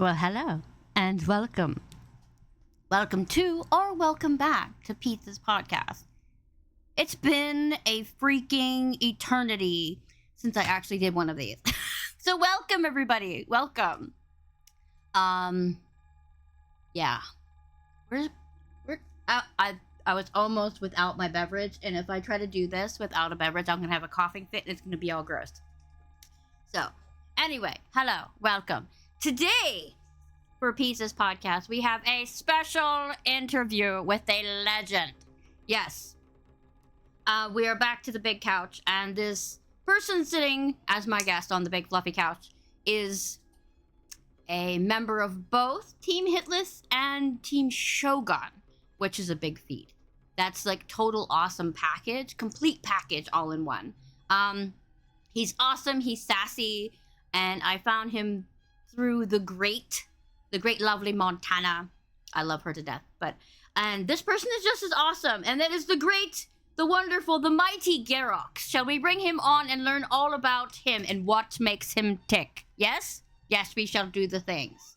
Well, hello and welcome. Welcome to or welcome back to Pizza's podcast. It's been a freaking eternity since I actually did one of these. So welcome everybody. Welcome. Um yeah. We're I was almost without my beverage, and if I try to do this without a beverage, I'm gonna have a coughing fit and it's gonna be all gross. So anyway, hello, welcome. Today, for Pieces Podcast, we have a special interview with a legend. Yes. We are back to the big couch, and this person sitting as my guest on the big fluffy couch is a member of both Team Hitless and Team Shogun, which is a big feat. That's like total awesome package, complete package all in one. He's awesome, he's sassy, and I found him through the great lovely Montana. I love her to death. And this person is just as awesome, and that is the great, the wonderful, the mighty Garox. Shall we bring him on and learn all about him and what makes him tick? Yes? Yes, we shall do the things.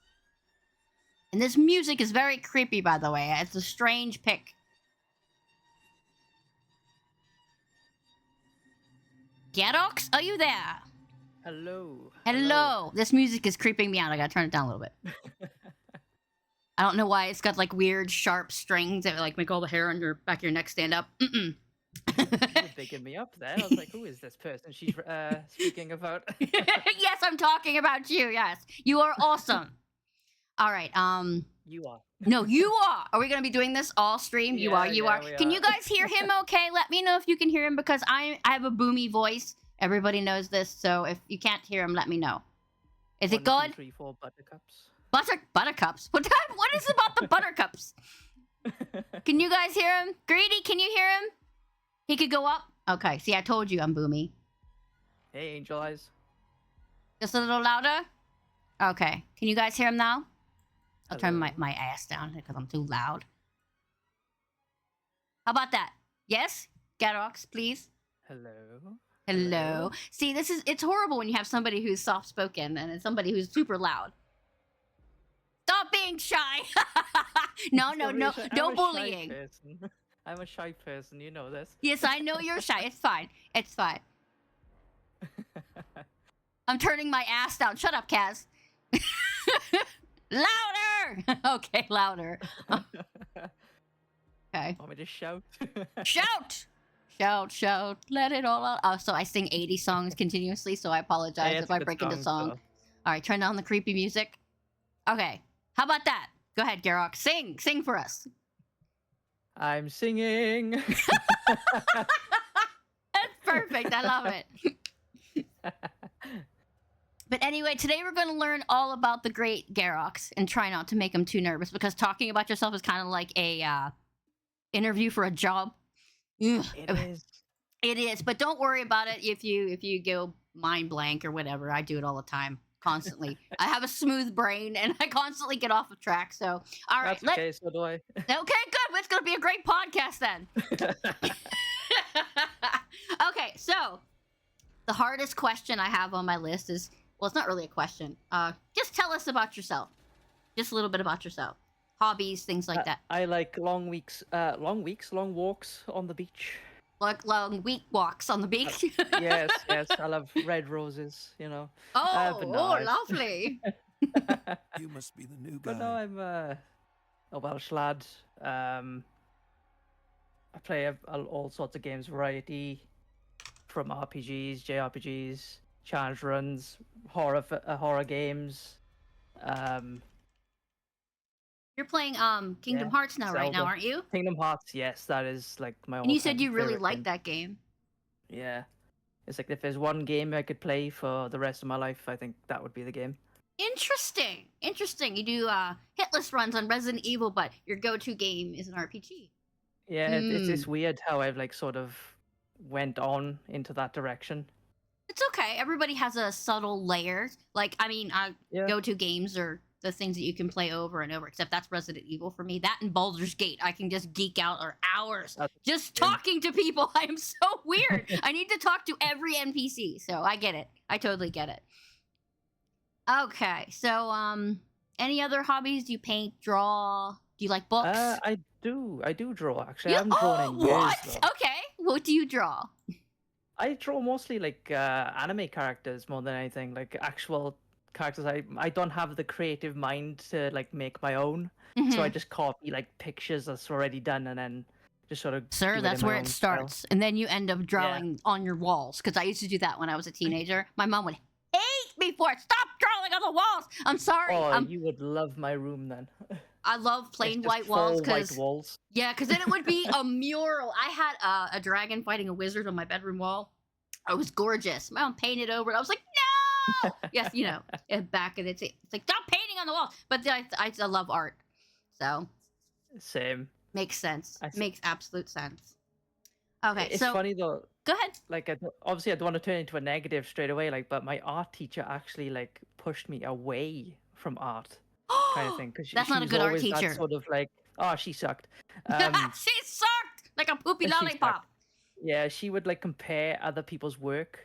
And this music is very creepy, by the way. It's a strange pick. Garox, are you there? Hello. Hello. This music is creeping me out. I gotta turn it down a little bit. I don't know why it's got like weird sharp strings that like make all the hair on your back of your neck stand up. You were bigging me up there. I was like, who is this person she's speaking about? Yes, I'm talking about you. Yes. You are awesome. All right. You are. No, you are. Are we going to be doing this all stream? You are. Can you guys hear him okay? Let me know if you can hear him, because I have a boomy voice. Everybody knows this, so if you can't hear him, let me know. Is it good? 1, 2, 3, 4 buttercups. Buttercups? What is about the buttercups? Can you guys hear him? Greedy, can you hear him? He could go up? Okay, see, I told you I'm boomy. Hey, Angel Eyes. Just a little louder? Okay. Can you guys hear him now? I'll turn Hello. my ass down because I'm too loud. How about that? Yes? Garox, please. Hello. Hello. See, it's horrible when you have somebody who's soft-spoken and it's somebody who's super loud. Stop being shy. No bullying. I'm a shy person, you know this. Yes, I know you're shy. It's fine. It's fine. I'm turning my ass down. Shut up, Kaz. Louder! Okay, louder. Okay. Want me to shout? Shout! Shout, let it all out. Oh, so I sing 80 songs continuously, so I apologize Hey, if I break into song. So. All right, turn down the creepy music. Okay, how about that? Go ahead, Garox. Sing for us. I'm singing. That's perfect. I love it. But anyway, today we're going to learn all about the great Garox and try not to make him too nervous, because talking about yourself is kind of like a interview for a job. It is. It is, but don't worry about it if you go mind blank or whatever. I do it all the time, constantly. I have a smooth brain and I constantly get off of track. So, all right. That's okay, so do I. Okay, good. It's going to be a great podcast then. Okay, so the hardest question I have on my list is, well, it's not really a question. Just tell us about yourself. Just a little bit about yourself. Hobbies, things like that. I like long walks on the beach. Like long week walks on the beach. Yes. I love red roses, you know. Oh, lovely. You must be the new guy. But no, I'm a Welsh lad. I play all sorts of games, variety, from RPGs, JRPGs, challenge runs, horror games. You're playing Kingdom Hearts now, right now, aren't you? Kingdom Hearts, yes, that is like my. And you said you really liked that game. Yeah, it's like if there's one game I could play for the rest of my life, I think that would be the game. Interesting. You do hitless runs on Resident Evil, but your go-to game is an RPG. Yeah, it's weird how I've like sort of went on into that direction. It's okay. Everybody has a subtle layer. Like, I mean, go-to games are the things that you can play over and over, except that's Resident Evil for me. That and Baldur's Gate, I can just geek out for hours just talking to people. I am so weird. I need to talk to every NPC, so I get it. I totally get it. Okay, so Any other hobbies? Do you paint, draw? Do you like books? I do draw actually. You- I haven't drawn in years what? though. Okay. What do you draw? I draw mostly like anime characters more than anything, like actual characters. I don't have the creative mind to like make my own, so I Mhm. just copy like pictures that's already done and then just sort of Sir, do it that's in my where own it style. starts. And then you end up drawing on your walls. Because I used to do that when I was a teenager. My mom would hate me for it. Stop drawing on the walls. I'm sorry. Oh, you would love my room then. I love It's plain just white walls full white because walls. yeah, because then it would be a mural. I had a dragon fighting a wizard on my bedroom wall. It was gorgeous. My mom painted over it. I was like, no. Yes, you know, back in the day, it's like stop painting on the wall. But I love art, so Same. makes sense. I s- Makes absolute sense. Okay, It's so funny though. go ahead. Like obviously I don't want to turn it into a negative straight away. Like, but my art teacher actually like pushed me away from art, kind of thing. Because That's she not a was good art always that teacher. sort of like, oh, she sucked. She sucked like a poopy She sucked. lollipop. Yeah, she would like compare other people's work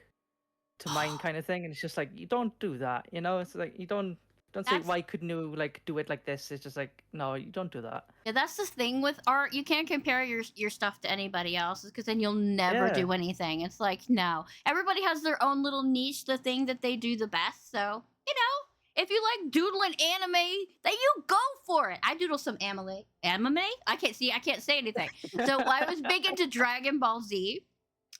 to mine, kind of thing, and it's just like you don't do that, you know. It's like you don't say That's- why couldn't you like do it like this. It's just like no, you don't do that. Yeah, that's the thing with art. You can't compare your stuff to anybody else's because then you'll never Yeah. do anything. It's like, no. Everybody has their own little niche, the thing that they do the best. So, you know, if you like doodling anime, then you go for it. I doodle some anime. Anime? I can't say anything. So I was big into Dragon Ball Z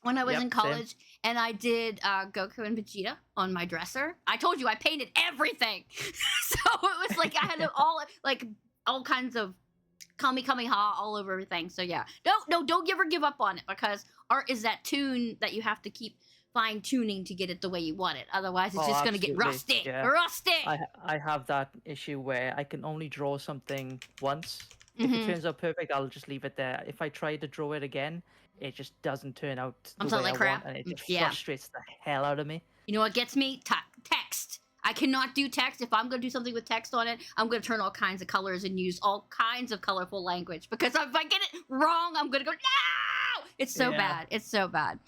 when I was Yep, in same. college, and I did Goku and Vegeta on my dresser. I told you I painted everything. So it was like I had all kinds of Kamehameha all over everything. So yeah, don't ever give up on it because art is that tune that you have to keep fine tuning to get it the way you want it. Otherwise, it's Oh, just gonna get absolutely, rusty. yeah. Rusty. I have that issue where I can only draw something once. If Mhm. it turns out perfect, I'll just leave it there. If I try to draw it again, it just doesn't turn out the Comes way out like I crap? want, and it just Yeah. frustrates the hell out of me. You know what gets me? Text. I cannot do text. If I'm going to do something with text on it, I'm going to turn all kinds of colors and use all kinds of colorful language. Because if I get it wrong, I'm going to go, no! It's so Yeah. bad. It's so bad.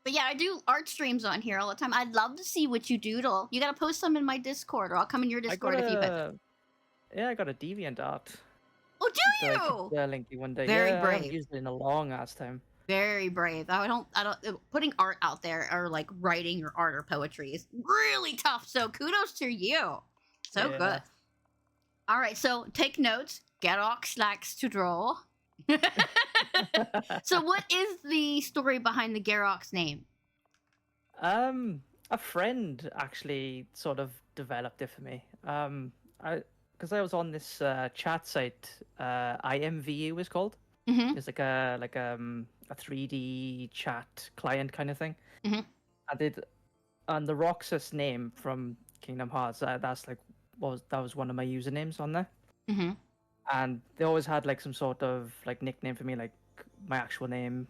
But yeah, I do art streams on here all the time. I'd love to see what you doodle. You got to post some in my Discord, or I'll come in your Discord if you put. Yeah, I got a DeviantArt. Oh, do that I you? could link you one day. Very yeah, I haven't brave. used it in a long ass time. Very brave. I don't putting art out there or like writing your art or poetry is really tough. So kudos to you. So Yeah. good. All right, so take notes. Garox likes to draw. So what is the story behind the Garox name? A friend actually sort of developed it for me. Because I was on this chat site, IMVU is called. Mm-hmm. It's like a 3D chat client kind of thing. Mhm. And the Roxas name from Kingdom Hearts. That's like that was one of my usernames on there. Mm-hmm. And they always had like some sort of like nickname for me, like my actual name,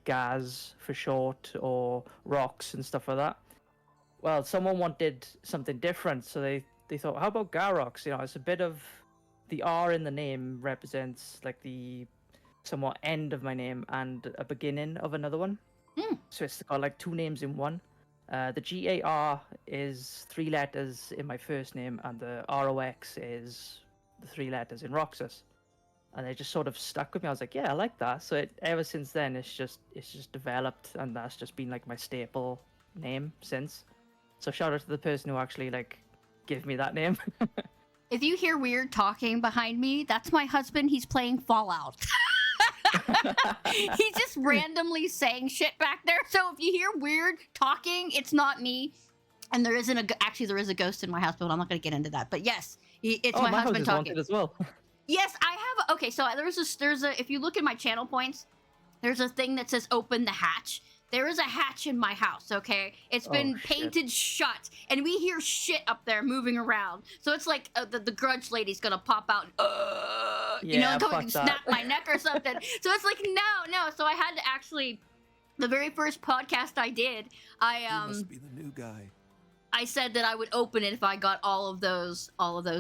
Gaz for short, or Rox and stuff like that. Well, someone wanted something different, so they thought, how about Garox? You know, it's a bit of the R in the name represents like the somewhat end of my name and a beginning of another one. Hmm. So it's got like two names in one. The GAR is 3 letters in my first name, and the ROX is the 3 letters in Roxas. And they just sort of stuck with me. I was like, yeah, I like that. So ever since then, it's just developed, and that's just been like my staple name since. So shout out to the person who actually like gave me that name. If you hear weird talking behind me, that's my husband. He's playing Fallout. He's just randomly saying shit back there. So if you hear weird talking, it's not me. And there isn't there is a ghost in my house, but I'm not going to get into that. But yes, it's my my house husband is talking. haunted as well. Yes, I have. Okay, so there's a. If you look at my channel points, there's a thing that says "Open the hatch." There is a hatch in my house. Okay, it's been shit. painted shut, and we hear shit up there moving around. So it's like the grudge lady's gonna pop out. You know, Yeah, come fuck and that. snap my neck or something. So it's like no. So I had to actually. The very first podcast I did, You must be the new guy. I said that I would open it if I got all of those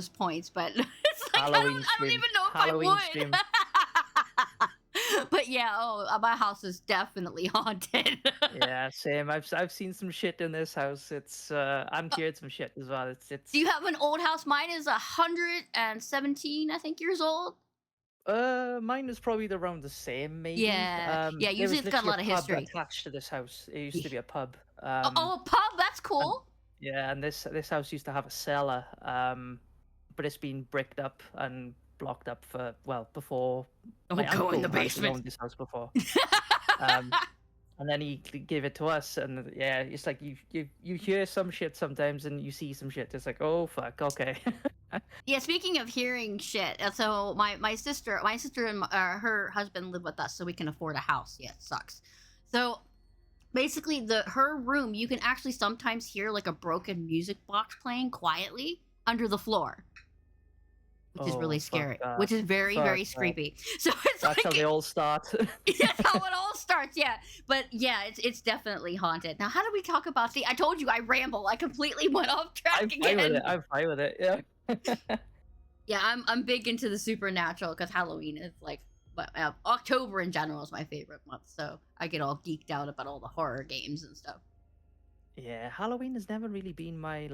points, but it's like I Halloween don't stream. even know if Halloween I would. stream. But yeah, my house is definitely haunted. Yeah, same. I've seen some shit in this house. It's I'm hearing some shit as well. Do you have an old house? Mine is 117, I think, years old. Mine is probably around the same, maybe. Yeah, yeah. There Usually, was it's got a literally lot of a pub history. attached to this house. It used Yeah. to be a pub. Oh, a pub. That's And cool. yeah, and this house used to have a cellar. But it's been bricked up and blocked up for before my Don't go in uncle the actually basement. owned this house before. Um, and then he gave it to us, and yeah, it's like you hear some shit sometimes, and you see some shit. It's like, oh fuck, okay. Yeah, speaking of hearing shit, so my sister and her husband live with us, so we can afford a house. Yeah, it sucks. So basically, her room, you can actually sometimes hear like a broken music box playing quietly under the floor, which is really Oh fuck scary, that. which is very Fuck very that. creepy. So it's That's how like they all start. that's how it all starts. Yeah, but yeah, it's definitely haunted. Now, how do we talk about the? I told you I ramble. I completely went off track I'm fine again. with it. I'm fine with it. Yeah. Yeah, I'm big into the supernatural because Halloween is like, but October in general is my favorite month. So I get all geeked out about all the horror games and stuff. Yeah, Halloween has never really been my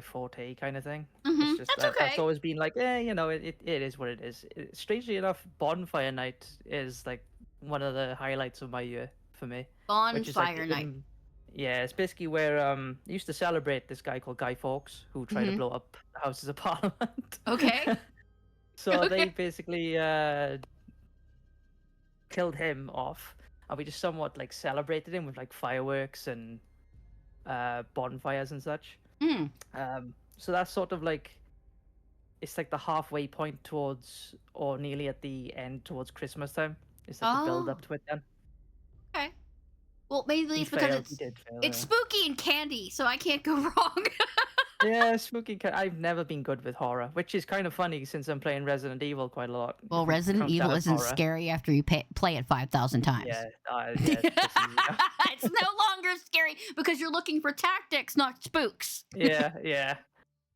forte kind of thing. Mm-hmm. It's just That's that's okay. always been like, it is what it is. Strangely enough, bonfire night is like one of the highlights of my year for me. Which is like Bonfire night. yeah, it's basically where they used to celebrate this guy called Guy Fawkes who tried to Mhm. blow up the Houses of Parliament. Okay. So they Okay. basically killed him off, and we just somewhat like celebrated him with like fireworks and bonfires and such. Mm. So that's sort of like it's like the halfway point towards, or nearly at the end towards Christmas time. It's like the build Oh. up to it then. Okay. Well, maybe He it's because failed. He did fail. it's Yeah. spooky and candy, so I can't go wrong. Yeah, spooky. I've never been good with horror, which is kind of funny since I'm playing Resident Evil quite a lot. Well, If you Resident count that Evil as isn't horror. scary after you play it 5,000 times. Yeah, yeah, it's piss easy now. It's no longer scary because you're looking for tactics, not spooks. Yeah, yeah.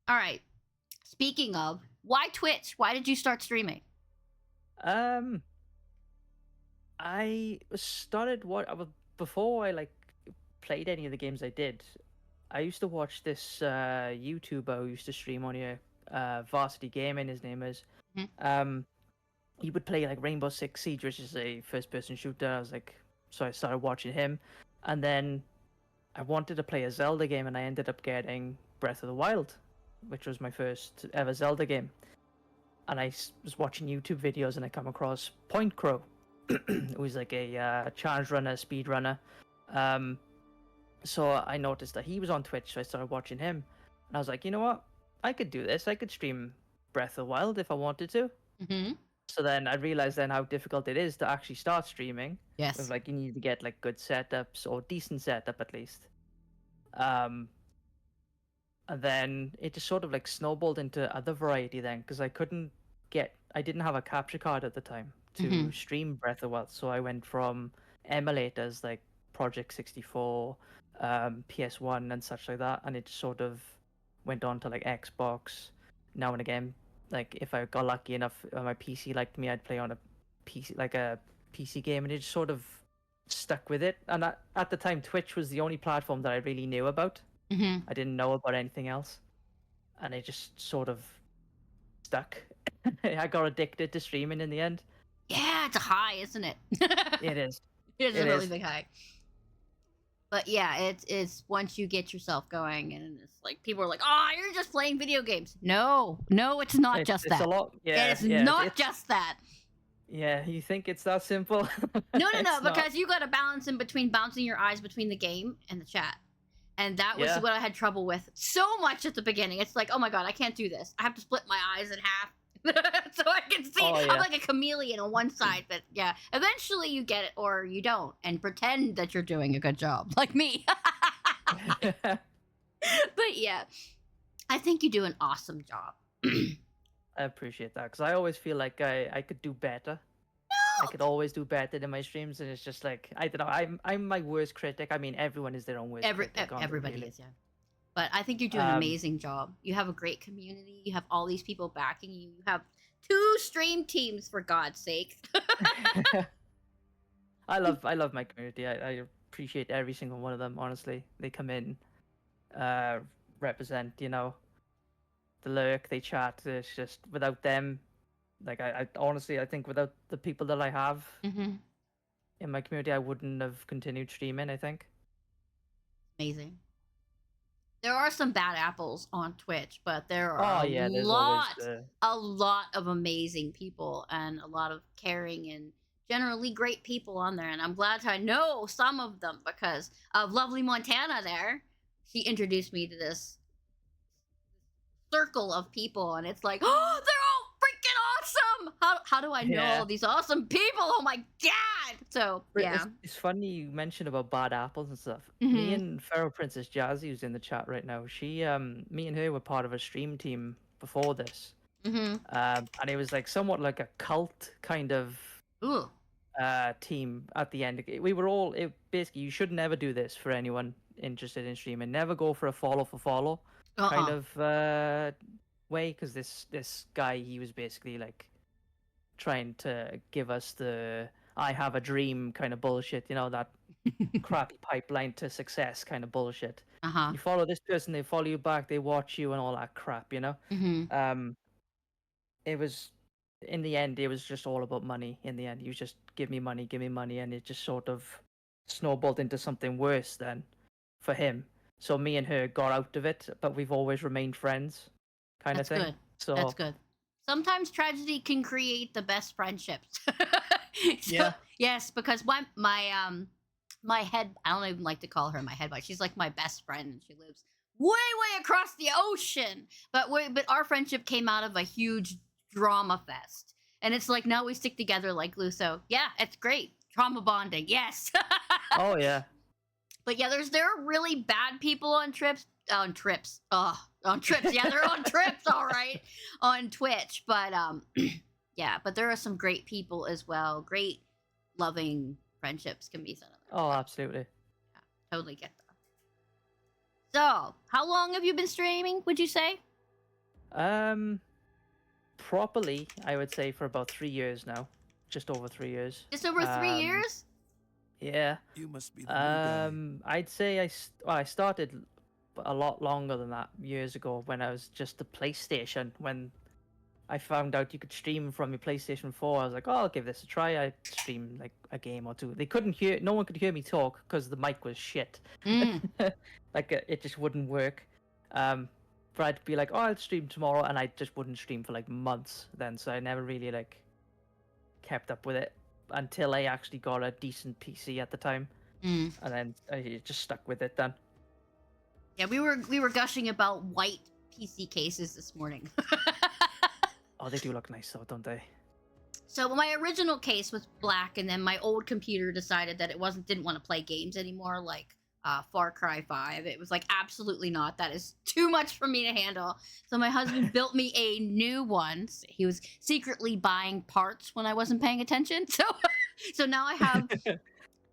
All right. Speaking of, why Twitch? Why did you start streaming? I started before I like played any of the games I did. I used to watch this YouTuber who used to stream on here, Varsity Gaming. His name is. Mhm. He would play like Rainbow Six Siege, which is a first-person shooter. I was like, so I started watching him, and then I wanted to play a Zelda game, and I ended up getting Breath of the Wild, which was my first ever Zelda game. And I was watching YouTube videos, and I come across Point Crow, who was like a challenge runner, speed runner. So I noticed that he was on Twitch, so I started watching him, and I was like, you know what, I could do this. I could stream Breath of the Wild if I wanted to. Mm-hmm. So then I realized then how difficult it is to actually start streaming. Yes. With like you need to get like good setups or decent setup at least. And then it just sort of like snowballed into other variety then, because I didn't have a capture card at the time to stream Breath of the Wild, so I went from emulators like Project 64, PS1 and such like that, and it sort of went on to like Xbox. Now and again, like if I got lucky enough, my PC liked me, I'd play on a PC game, and it just sort of stuck with it. And at the time, Twitch was the only platform that I really knew about. Mm-hmm. I didn't know about anything else, and it just sort of stuck. I got addicted to streaming in the end. Yeah, it's a high, isn't it? It is. It's a It really is. big high. But yeah, it's once you get yourself going, and it's like people are like, "Oh, you're just playing video games." No, it's not just It's that. a lot. Yeah, It's yeah, not just that. Yeah, you think it's that simple? No, It's not. because you got to balance in between bouncing your eyes between the game and the chat. And that was Yeah. what I had trouble with so much at the beginning. It's like, oh my god, I can't do this. I have to split my eyes in half so I can see. Oh, I'm yeah. like a chameleon on one side, but yeah, eventually you get it or you don't, and pretend that you're doing a good job, like me. But yeah, I think you do an awesome job. I appreciate that because I always feel like I could do better. I could always do better in my streams, and it's just like I don't know. I'm my worst critic. I mean, everyone is their own worst critic. aren't they, Everybody really? is, yeah. But I think you're doing an Um, amazing job. You have a great community. You have all these people backing you. You have 2 stream teams, for God's sake. I love my community. I appreciate every single one of them. Honestly, they come in, uh, represent. The lurk. They chat. It's just without them, like I honestly I think without the people that I have Mm-hmm. in my community, I wouldn't have continued streaming. I think. Amazing. There are some bad apples on Twitch, but there Oh are yeah, there's always the a lot of amazing people and a lot of caring and generally great people on there. And I'm glad to know some of them because of lovely Montana there. She introduced me to this circle of people, and it's like, oh, they're all freaking awesome. How do I know yeah. all these awesome people? Oh my god! So yeah. It's funny you mentioned about bad apples and stuff. Me Mm-hmm. and Pharaoh Princess Jazzy, who's in the chat right now, me and her were part of a stream team before this, Mm-hmm. and it was like somewhat like a cult kind of Ooh. team at the end. We were all basically you should never do this for anyone interested in streaming. Never go for a follow kind of way because this guy he was basically like trying to give us the I have a dream kind of bullshit, that crappy pipeline to success kind of bullshit. Uh-huh. You follow this person, they follow you back, they watch you and all that crap. Mm-hmm. Um, it was in the end, it was just all about money. In the end, you just give me money, and it just sort of snowballed into something worse then for him. So me and her got out of it, but we've always remained friends, kind of That's thing. good. So That's good. Sometimes tragedy can create the best friendships. Yeah. Yes, because my head, I don't even like to call her my head, but she's like my best friend and she lives way across the ocean. But our friendship came out of a huge drama fest. And it's like now we stick together like glue. So yeah, it's great. Trauma bonding. Yes. Oh yeah. But yeah, there are really bad people on trips. On trips. On trips. Yeah, they're on trips, all right. On Twitch. But yeah, but there are some great people as well. Great loving friendships can be set up. Oh, absolutely. Yeah, totally get that. So, how long have you been streaming, would you say? Properly, I would say for about 3 years now. Just over 3 years. Just over 3 years? Yeah. You must be the new guy. I'd say I started a lot longer than that years ago when I was just the PlayStation. When I found out you could stream from your PlayStation 4, I was like, oh, I'll give this a try. I streamed like a game or two. No one could hear me talk because the mic was shit. Mm. Like it just wouldn't work. But I'd be like, oh, I'll stream tomorrow, and I just wouldn't stream for like months then. So I never really like kept up with it until I actually got a decent PC at the time, Mm. and then I just stuck with it then. Yeah, we were gushing about white PC cases this morning. Oh, they do look nice though, don't they? So my original case was black, and then my old computer decided that it didn't want to play games anymore, like Far Cry 5. It was like, absolutely not. That is too much for me to handle. So my husband built me a new one. He was secretly buying parts when I wasn't paying attention. So now I have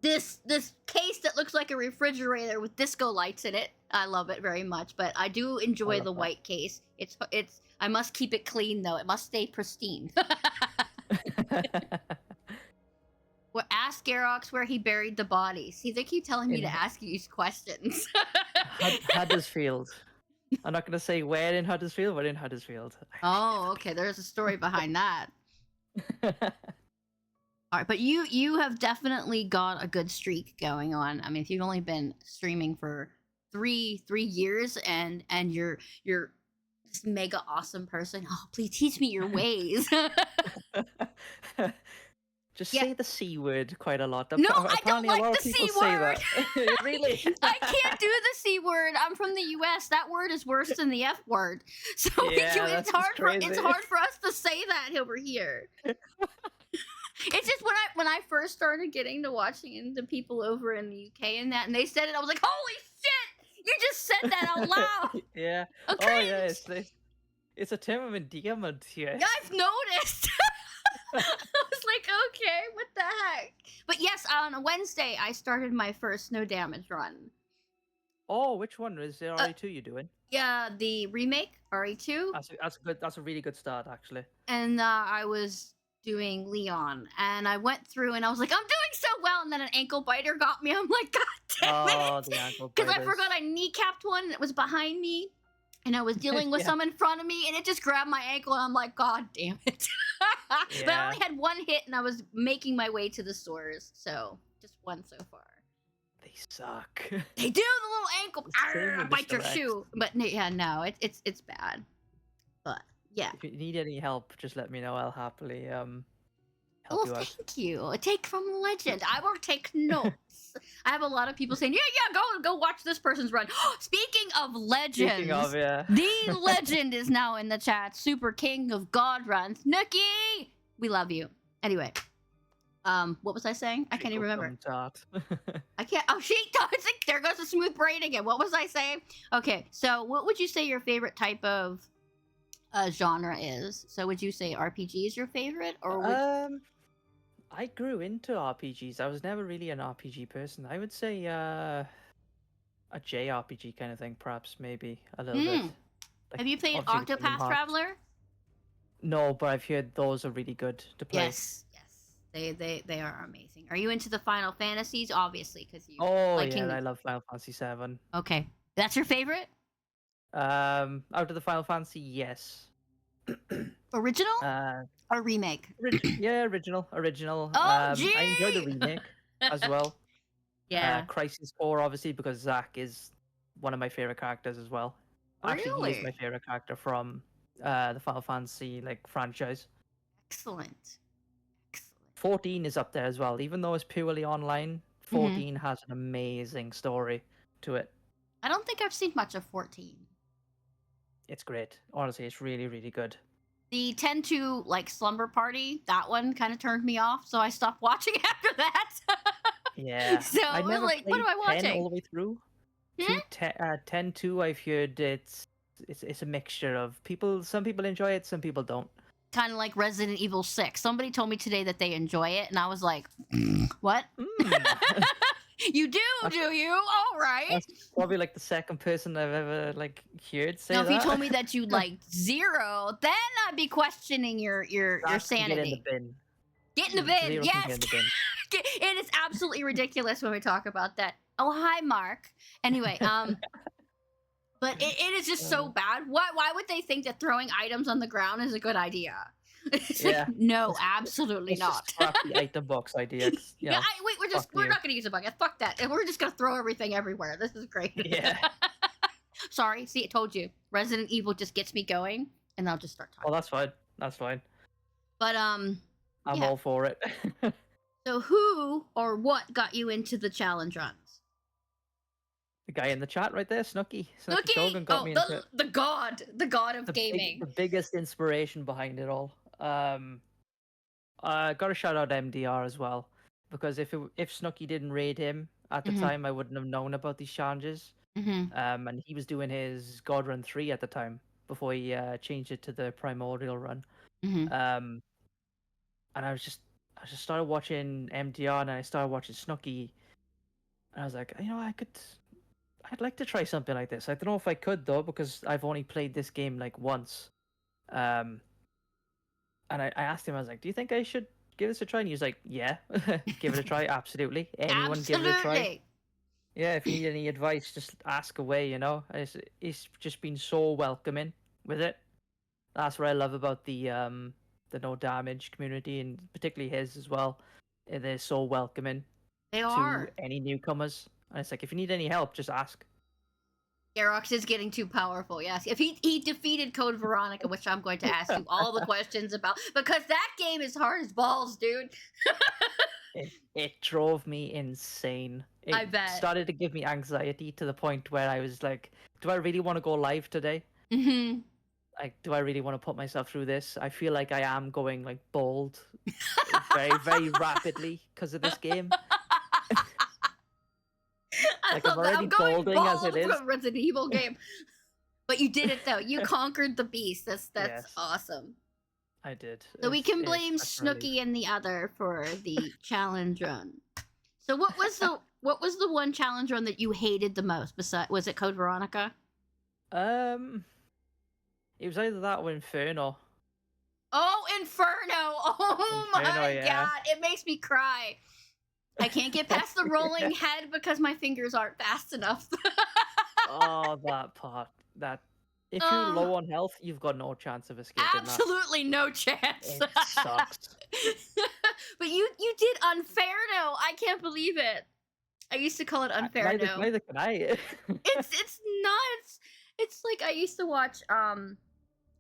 this case that looks like a refrigerator with disco lights in it. I love it very much, but I do enjoy the white case. It's I must keep it clean though. It must stay pristine. Well, ask Garox where he buried the body. See, they keep telling me to ask you these questions. Huddersfield. I'm not going to say where in Huddersfield, but in Huddersfield. Oh, okay. There's a story behind that. All right, but you have definitely got a good streak going on. I mean, if you've only been streaming for three years and you're this mega awesome person, oh, please teach me your ways. Just say the C word quite a lot. No, I don't Apparently a lot like of the people C say word. that. Really? I can't do the C word. I'm from the US. That word is worse than the F word. So Yeah, it's hard for us to say that over here. It's just when I first started getting to watching into people over in the UK and they said it, I was like, holy shit! You just said that out loud. Yeah. Oh Yeah. It's a term of endearment here. Yeah, I've noticed. I was like, okay, what the heck? But yes, on a Wednesday, I started my first no damage run. Oh, which one is the RE2 you're doing? Yeah, the remake RE2. That's good. That's a really good start, actually. And I was doing Leon, and I went through and I was like, I'm doing so well, and then an ankle biter got me. I'm like, God damn Oh, it! the ankle Because I biters. forgot I kneecapped one and it was behind me, and I was dealing with Yeah. some in front of me, and it just grabbed my ankle, and I'm like, God damn it! But I Yeah. only had one hit, and I was making my way to the stores, so just one so far. They suck. They do the little ankle Same with bite Mr. your X. shoe, but yeah, no, it's bad. But yeah. If you need any help, just let me know. I'll happily help Oh, you out. thank you. Take from legend. I will take notes. I have a lot of people saying, yeah, go watch this person's run. Speaking of legends, Speaking of, yeah. the legend is now in the chat. Super King of God runs. Nookie! We love you. Anyway, what was I saying? I can't even remember. I can't. Oh, there goes the smooth brain again. What was I saying? Okay, so what would you say your favorite type of genre is? So would you say RPG is your favorite, or would I grew into RPGs. I was never really an RPG person. I would say a JRPG kind of thing, perhaps, maybe a little bit. Like, have you played obviously the Kingdom Octopath Hearts. Traveler? No, but I've heard those are really good to play. Yes. They are amazing. Are you into the Final Fantasies? Obviously, because you. Oh like yeah, Kingdom... I love Final Fantasy VII. Okay, that's your favorite. Out of the Final Fantasy, yes. Original or remake? Yeah, original. Oh, I enjoy the remake as well. Yeah. Crisis Core, obviously, because Zack is one of my favorite characters as well. Actually, he is my Really? favorite character from the Final Fantasy franchise. Excellent. 14 is up there as well, even though it's purely online. 14 has an amazing story to it. I don't think I've seen much of 14. It's great. Honestly, it's really, really good. The 10-2 Slumber Party, that one kind of turned me off, so I stopped watching after that. Yeah. So I never what am I played 10 watching? all the way through. 10-2, I've heard it's a mixture of people. Some people enjoy it, some people don't. Kind of like Resident Evil 6. Somebody told me today that they enjoy it, and I was like, what? You do you? All right. That's probably the second person I've ever heard say now, that. if you told me that you liked Zero, then I'd be questioning your sanity. Get in the bin. Get in the bin. Zero Yes. can get in the bin. It is absolutely ridiculous when we talk about that. Oh, hi, Mark. Anyway, but it is just so bad. Why would they think that throwing items on the ground is a good idea? It's no, absolutely not. Just scrap the item box idea. We're not gonna use a bucket. Fuck that. And we're just gonna throw everything everywhere. This is great. Yeah. Sorry. See, I told you. Resident Evil just gets me going, and I'll just start talking. Oh, that's fine. That's fine. But I'm all for it. So who or what got you into the challenge runs? The guy in the chat right there, Snooky Snooky! Shogun got me into it. The god of gaming. The biggest inspiration behind it all. I got to shout out MDR as well, because if Snooky didn't raid him at the time, I wouldn't have known about these challenges. And he was doing his God Run 3 at the time before he changed it to the Primordial Run. And I just started watching MDR, and I started watching Snooky, and I was like, I'd like to try something like this. I don't know if I could though, because I've only played this game once. And I asked him, I was like, do you think I should give this a try? And he was like, yeah, give it a try. Absolutely. Anyone give it a try. Yeah, if you need any advice, just ask away, He's just been so welcoming with it. That's what I love about the no damage community, and particularly his as well. They're so welcoming to any newcomers. And it's like, if you need any help, just ask. Garox is getting too powerful, yes. If he defeated Code Veronica, which I'm going to ask you all the questions about, because that game is hard as balls, dude. It drove me insane. I bet. It started to give me anxiety to the point where I was like, do I really want to go live today? Do I really want to put myself through this? I feel like I am going bald very, very rapidly because of this game. I'm already balding as it is. From a Resident Evil game. But you did it though. You conquered the beast. That's Yes. awesome. I did. So we can blame Snooky and the other for the challenge run. So what was the one challenge run that you hated the most? Was it Code Veronica? It was either that or Inferno. Oh, Inferno. Oh Inferno, my yeah. god, it makes me cry. I can't get past the rolling head because my fingers aren't fast enough. Oh, that part. That if you're Oh, low on health, you've got no chance of escaping that. absolutely no chance. It sucks. But you did Unfairno. I can't believe it. I used to call it Unfairno. Neither can I. It's nuts. It's like I used to watch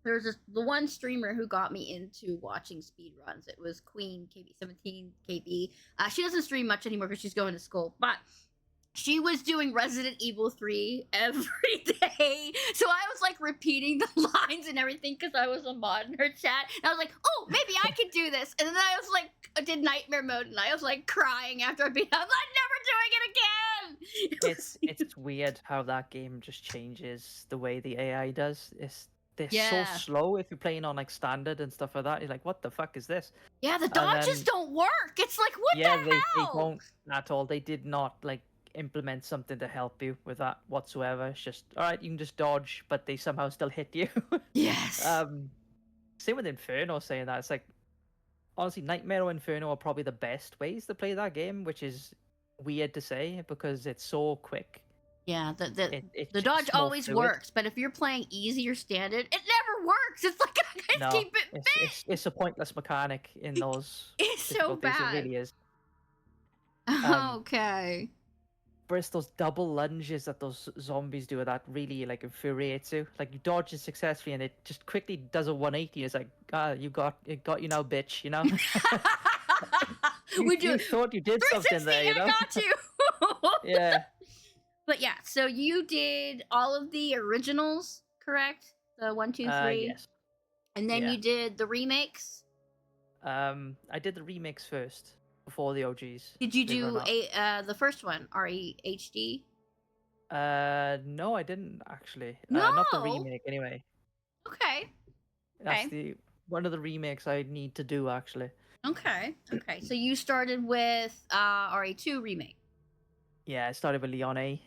there was the one streamer who got me into watching speedruns. It was Queen KB17 KB. She doesn't stream much anymore because she's going to school, but she was doing Resident Evil 3 every day. So I was like repeating the lines and everything because I was a mod in her chat. And I was like, oh, maybe I could do this. And then I was like, I did nightmare mode and I was like crying after I beat it. I'm never doing it again. It's weird how that game just changes the way the AI does. They're Yeah. so slow if you're playing on like standard and stuff like that. You're like, what the fuck is this? Yeah, the And dodges then- don't work. It's like, what yeah, the they hell? don't at all. They did not like implement something to help you with that whatsoever. It's just all right, you can just dodge, but they somehow still hit you. Yes. Same with Inferno saying that. It's like honestly, Nightmare or Inferno are probably the best ways to play that game, which is weird to say because it's so quick. Yeah, It's the just dodge more always fluid. works, but if you're playing easy or standard, it never works. It's like I just No, keep it it's a pointless mechanic in those It's so difficulties. bad. It really is. Okay. But it's those double lunges that those zombies do that really like infuriates you. Like you dodge it successfully and it just quickly does a 180. It's like, it got you now, bitch. You know. We do You thought you did something 360. there. You know. I got you. Yeah. But yeah, so you did all of the originals, correct? The 1, 2, 3, Yes. and then yeah. you did the remakes. I did the remakes first before the OGs. Did you believe it or do not. the first one, REHD? No, I didn't actually. Not the No? remake anyway. Okay. That's Okay. one of the remakes I need to do actually. Okay. So you started with RE2 remake. Yeah, I started with Leon A.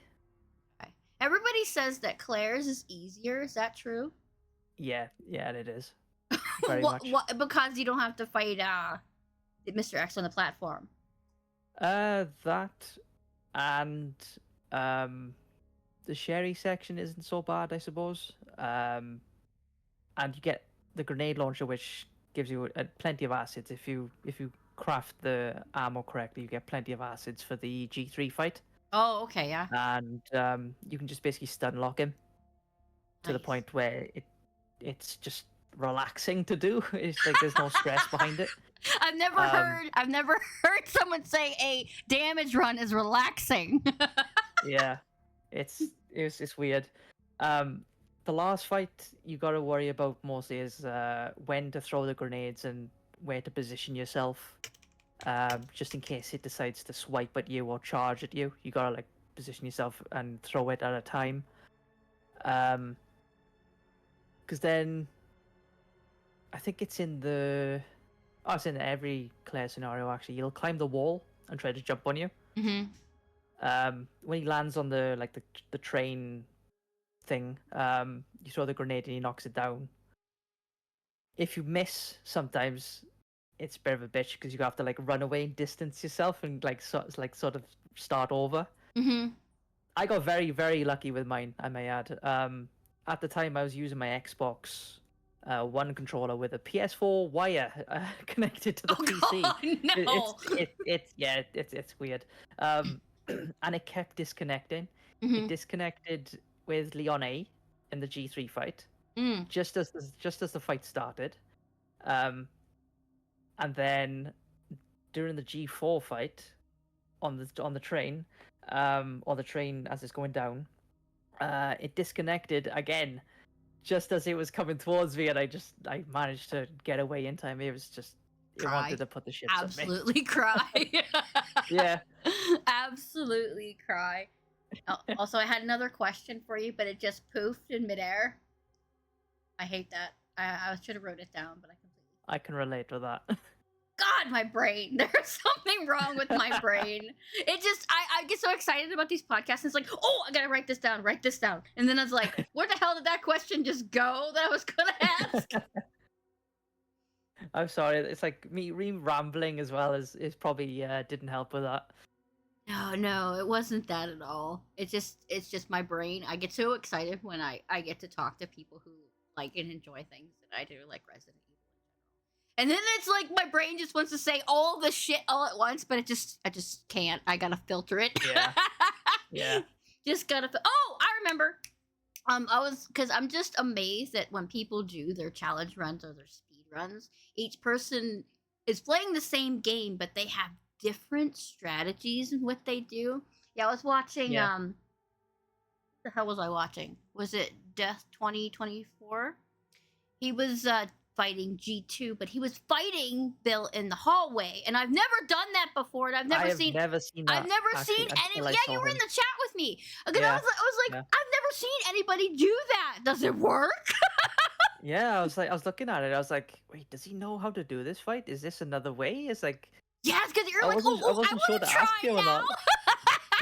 Okay. Everybody says that Claire's is easier. Is that true? Yeah, it is. Very much. What? Because you don't have to fight Mr. X on the platform. That and the Sherry section isn't so bad, I suppose. And you get the grenade launcher, which gives you plenty of acids. If you craft the ammo correctly, you get plenty of acids for the G3 fight. Oh, okay, yeah. And you can just basically stun lock him to the Nice. point where it's just relaxing to do. It's like there's no stress behind it. I've never heard someone say a damage run is relaxing. Yeah, it's weird. The last fight you got to worry about mostly is when to throw the grenades and where to position yourself. Just in case it decides to swipe at you or charge at you, you gotta like position yourself and throw it at a time. Because then I think it's in it's in every Claire scenario actually. You'll climb the wall and try to jump on you. Mm-hmm. When he lands on the train thing, you throw the grenade and he knocks it down. If you miss, sometimes it's a bit of a bitch because you have to like run away and distance yourself and sort of start over. Mm-hmm. I got very, very lucky with mine, I may add. At the time, I was using my Xbox One controller with a PS4 wire connected to the PC. God, no. It's weird. And it kept disconnecting. Mm-hmm. It disconnected with Leon A in the G3 fight, Mm. just as the fight started. And then during the G4 fight on the train, or the train as it's going down, it disconnected again, just as it was coming towards me, and I managed to get away in time. It was just it Cry. wanted to put the shit on me. Absolutely cry. Yeah. Absolutely cry. Also, I had another question for you, but it just poofed in midair. I hate that. I should have wrote it down, but I completely. I can relate to that. God, my brain. There's something wrong with my brain. It just, I get so excited about these podcasts. And it's like, oh, I gotta write this down. And then I was like, where the hell did that question just go that I was gonna ask? I'm sorry. It's like me rambling as well is probably didn't help with that. No, it wasn't that at all. It's just my brain. I get so excited when I get to talk to people who like and enjoy things that I do, like Resident Evil in general. And then it's like my brain just wants to say all the shit all at once, but I just can't. I gotta filter it. Yeah. Yeah. Just gotta. Oh, I remember. Because I'm just amazed that when people do their challenge runs or their speed runs, each person is playing the same game, but they have different strategies in what they do. Yeah, I was watching. Yeah. The hell was I watching? Was it Death 2024? He was fighting G2, but he was fighting Bill in the hallway, and I've never done that before, and I've never seen that. I've never seen any. Yeah, you were in the chat with me. Because Yeah. I was like, I've never seen anybody do that. Does it work? Yeah, I was looking at it. I was like, wait, does he know how to do this fight? Is this another way? It's like, Yes, because you're I like, wasn't, I I wasn't sure want to to ask try you or now. not.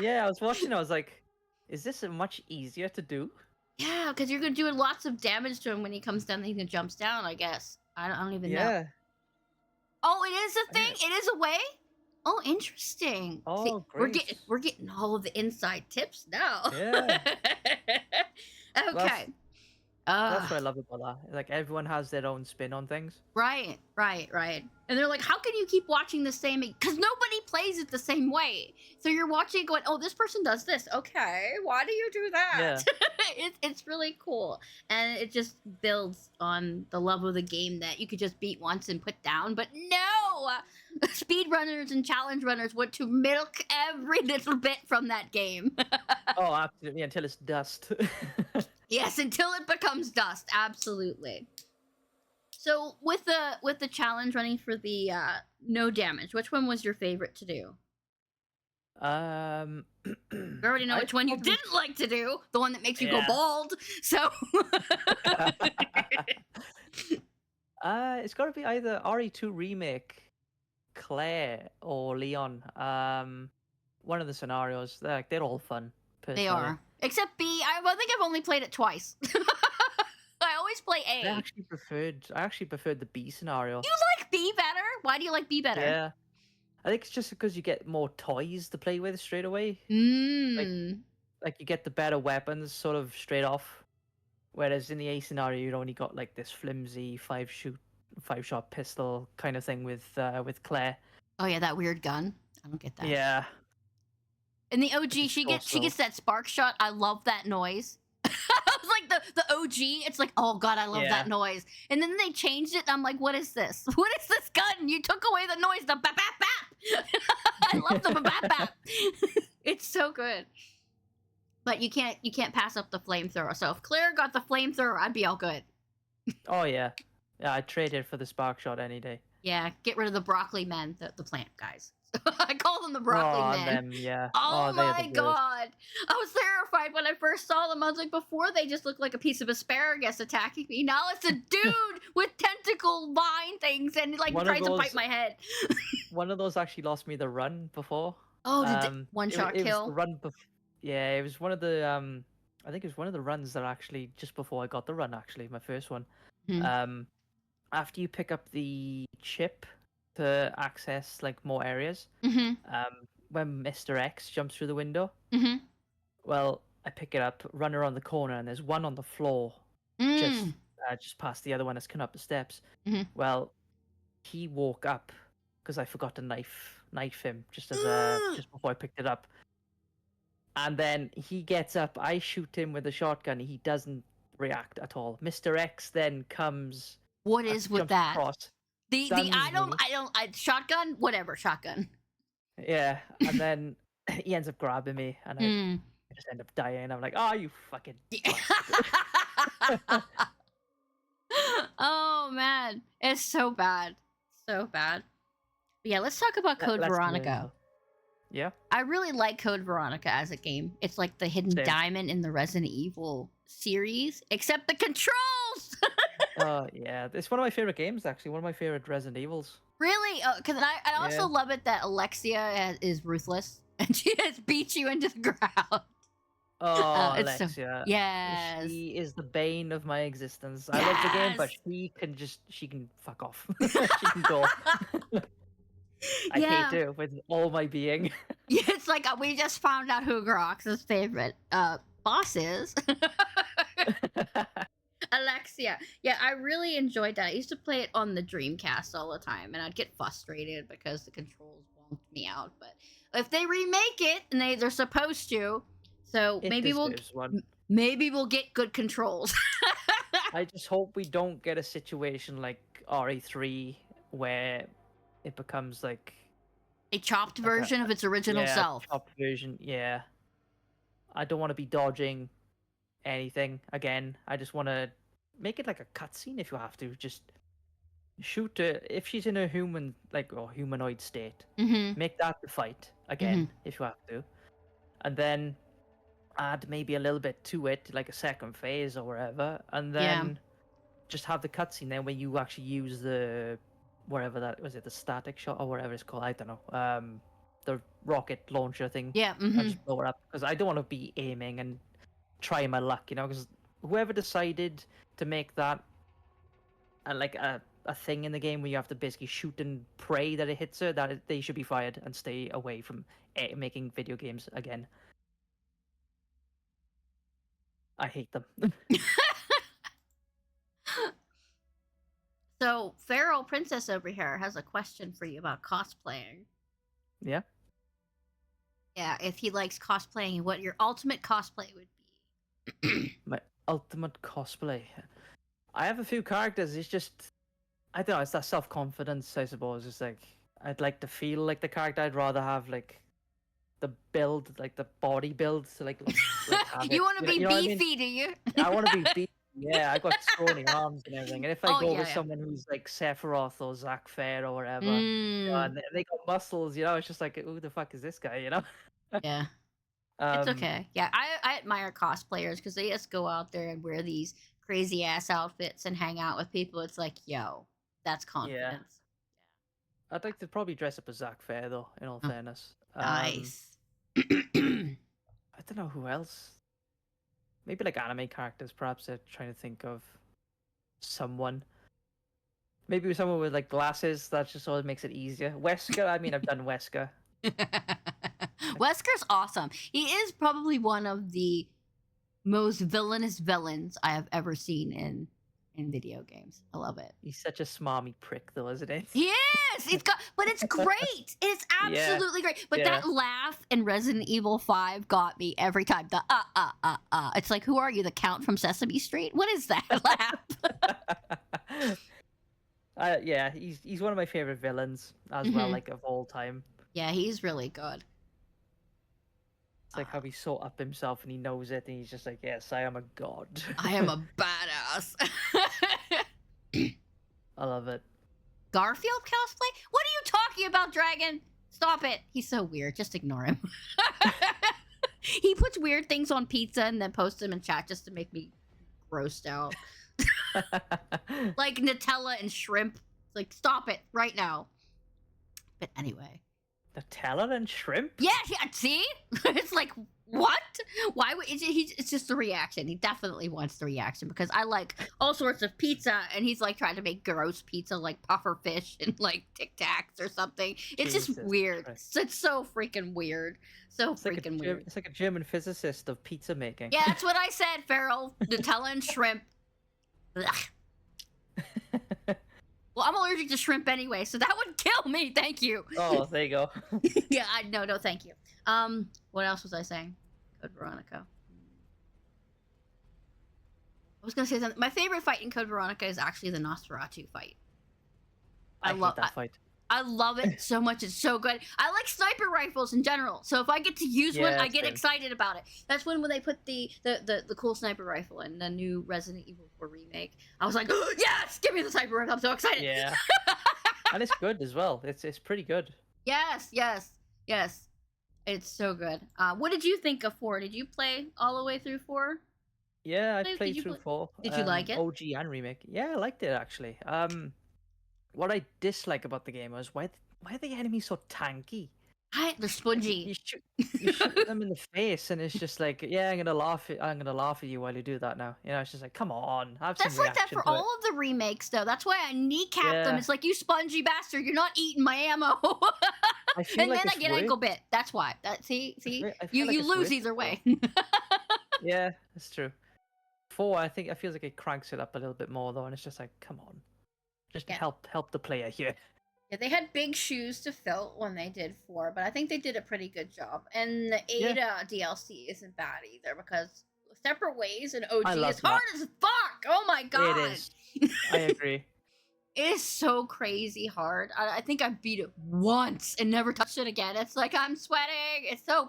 Yeah, I was watching. I was like, is this much easier to do? Yeah, because you're gonna do lots of damage to him when he comes down. He jumps down. I guess I don't even know. Yeah. Oh, it is a thing. It is a way. Oh, interesting. Oh, See, great. We're getting all of the inside tips now. Yeah. Okay. That's what I love about that. Like everyone has their own spin on things. Right. And they're like, how can you keep watching the same? Because nobody plays it the same way. So you're watching going, oh, this person does this. Okay, why do you do that? Yeah. It's really cool. And it just builds on the love of the game that you could just beat once and put down. But no! Speedrunners and challenge runners want to milk every little bit from that game. Oh, absolutely. Until it's dust. Yes, until it becomes dust. Absolutely. So with the challenge running for the no damage, which one was your favorite to do? I already know which one you didn't like to do. The one that makes you go bald. So it's got to be either RE2 remake, Claire, or Leon. One of the scenarios. They're all fun. Personally. They are. Except B, I think I've only played it twice. I always play A. I actually preferred the B scenario. You like B better? Why do you like B better? Yeah. I think it's just because you get more toys to play with straight away. Like you get the better weapons sort of straight off. Whereas in the A scenario, you'd only got like this flimsy 5-shot pistol kind of thing with Claire. Oh yeah, that weird gun. I don't get that. Yeah. In the OG, she gets that spark shot. I love that noise. I was like the OG. It's like, oh god, I love that noise. And then they changed it. And I'm like, what is this? What is this gun? You took away the noise. The bap bap bap. I love the bap bap. It's so good. But you can't pass up the flamethrower. So if Claire got the flamethrower, I'd be all good. Oh yeah, yeah. I'd trade it for the spark shot any day. Yeah, get rid of the broccoli men, the plant guys. I call them the broccoli men. Yeah. Oh my god. I was terrified when I first saw them. I was like, before they just looked like a piece of asparagus attacking me. Now it's a dude with tentacle vine things and like tries to bite my head. One of those actually lost me the run before. Oh, one shot kill? It was the run yeah, it was one of the I think it was one of the runs that actually just before I got the run, actually, my first one. After you pick up the chip to access like more areas, when Mr. X jumps through the window, well, I pick it up, run around the corner, and there's one on the floor, just past the other one that's come up the steps. Well, he woke up because I forgot to knife him just before I picked it up, and then he gets up. I shoot him with a shotgun. He doesn't react at all. Mr. X then comes. What is with that? Across, I shotgun, whatever, shotgun. Yeah, and then he ends up grabbing me, and I just end up dying. I'm like, oh, you fucking. Oh man, it's so bad, so bad. But yeah, let's talk about Code Veronica. Yeah, I really like Code Veronica as a game. It's like the hidden diamond in the Resident Evil series, except the controls. Oh yeah, it's one of my favorite games. Actually, one of my favorite Resident Evils. Really? Because I also love it that Alexia is ruthless and she has beat you into the ground. Oh, It's so Alexia. yes, She is the bane of my existence. I love the game, but she can fuck off. She can go. I hate yeah. her with all my being. Yeah, it's like we just found out who Garox's favorite boss is. Alexia. Yeah, I really enjoyed that. I used to play it on the Dreamcast all the time, and I'd get frustrated because the controls wonked me out. But if they remake it, and they're supposed to, so It maybe deserves one. maybe we'll get good controls. I just hope we don't get a situation like RE3 where it becomes like A chopped a version of its original yeah, self. chopped version. Yeah. I don't want to be dodging anything again. I just want to make it like a cutscene if you have to. Just shoot her if she's in a human or humanoid state. Mm-hmm. Make that the fight again if you have to, and then add maybe a little bit to it, like a second phase or whatever, and then just have the cutscene then when you actually use the whatever that was, it the static shot or whatever it's called. I don't know. The rocket launcher thing. Yeah. And Mm-hmm. just blow it up because I don't want to be aiming and trying my luck, because whoever decided to make that like a thing in the game where you have to basically shoot and pray that it hits her, they should be fired and stay away from making video games again. I hate them. So, Feral Princess over here has a question for you about cosplaying. Yeah. Yeah, if he likes cosplaying, what your ultimate cosplay would be. My ultimate cosplay. I have a few characters. It's just, I don't know. It's that self-confidence, I suppose. It's like I'd like to feel like the character. I'd rather have like the build, like the body build. So like have You want to be you know what I beefy, mean? do you? I want to be beefy. Yeah, I got scrawny arms and everything. And if I Oh, go yeah, with yeah. someone who's like Sephiroth or Zack Fair or whatever, Mm, and they got muscles, it's just like, who the fuck is this guy, yeah, it's okay. Yeah, I admire cosplayers because they just go out there and wear these crazy ass outfits and hang out with people. It's like, yo, that's Yeah. confidence. I'd like to probably dress up as Zack Fair though, in all Oh, fairness. Nice. I don't know who else. Maybe like anime characters, perhaps. They're trying to think of someone. Maybe someone with like glasses. That just always makes it easier. Wesker. I mean, I've done Wesker. Wesker's awesome. He is probably one of the most villainous villains I have ever seen in video games. I love it. He's such a smarmy prick, though, isn't he? He is. But it's great. It's absolutely great. But that laugh in Resident Evil 5 got me every time. The It's like, who are you? The Count from Sesame Street? What is that laugh? Yeah, he's one of my favorite villains as well, like of all time. Yeah, he's really good. It's like how he sought up himself and he knows it, and he's just like, yes, I am a god. I am a badass. I love it. Garfield cosplay? What are you talking about, Dragon? Stop it. He's so weird. Just ignore him. He puts weird things on pizza and then posts them in chat just to make me grossed out. Like Nutella and shrimp. It's like, stop it right now. But anyway. Nutella and shrimp? Yeah, see? It's like, what? Why would it's just the reaction. He definitely wants the reaction because I like all sorts of pizza and he's like trying to make gross pizza like puffer fish and like Tic Tacs or something. It's Jesus just weird. Christ. It's so freaking weird. So It's like freaking weird. It's like a German physicist of pizza making. Yeah, that's what I said, Farrell. Nutella and shrimp. Ugh. Well, I'm allergic to shrimp anyway, so that would kill me. Thank you. Oh, there you go. Yeah, no, thank you. What else was I saying? Code Veronica. I was gonna say something. My favorite fight in Code Veronica is actually the Nosferatu fight. I love that fight. I love it so much. It's so good. I like sniper rifles in general, so if I get to use one, I get excited about it. That's when they put the cool sniper rifle in the new Resident Evil 4 remake. I was like, oh, yes, give me the sniper rifle. I'm so excited. Yeah, and it's good as well. It's pretty good. Yes. It's so good. What did you think of 4? Did you play all the way through 4? Yeah, I played through 4. Did you like it? OG and remake. Yeah, I liked it actually. What I dislike about the game was why are the enemies so tanky? They're spongy. You shoot them in the face, and it's just like, yeah, I'm gonna laugh at you while you do that now. You know, it's just like, come on, have some That's like that reaction for to it. all of the remakes, though. That's why I kneecap them. Yeah. It's like, you spongy bastard, you're not eating my ammo. I feel And like then I it's get worse. ankle bit. That's why. See, I feel like you it's lose worse either with way. Yeah, that's true. 4, I think it feels like it cranks it up a little bit more though, and it's just like, come on, just Yeah. help the player here. Yeah, they had big shoes to fill when they did 4, but I think they did a pretty good job. And the Ada DLC isn't bad either, because Separate Ways and OG I love is hard as fuck. Oh my god, It is. I agree. It is so crazy hard. I think I beat it once and never touched it again. It's like I'm sweating. It's so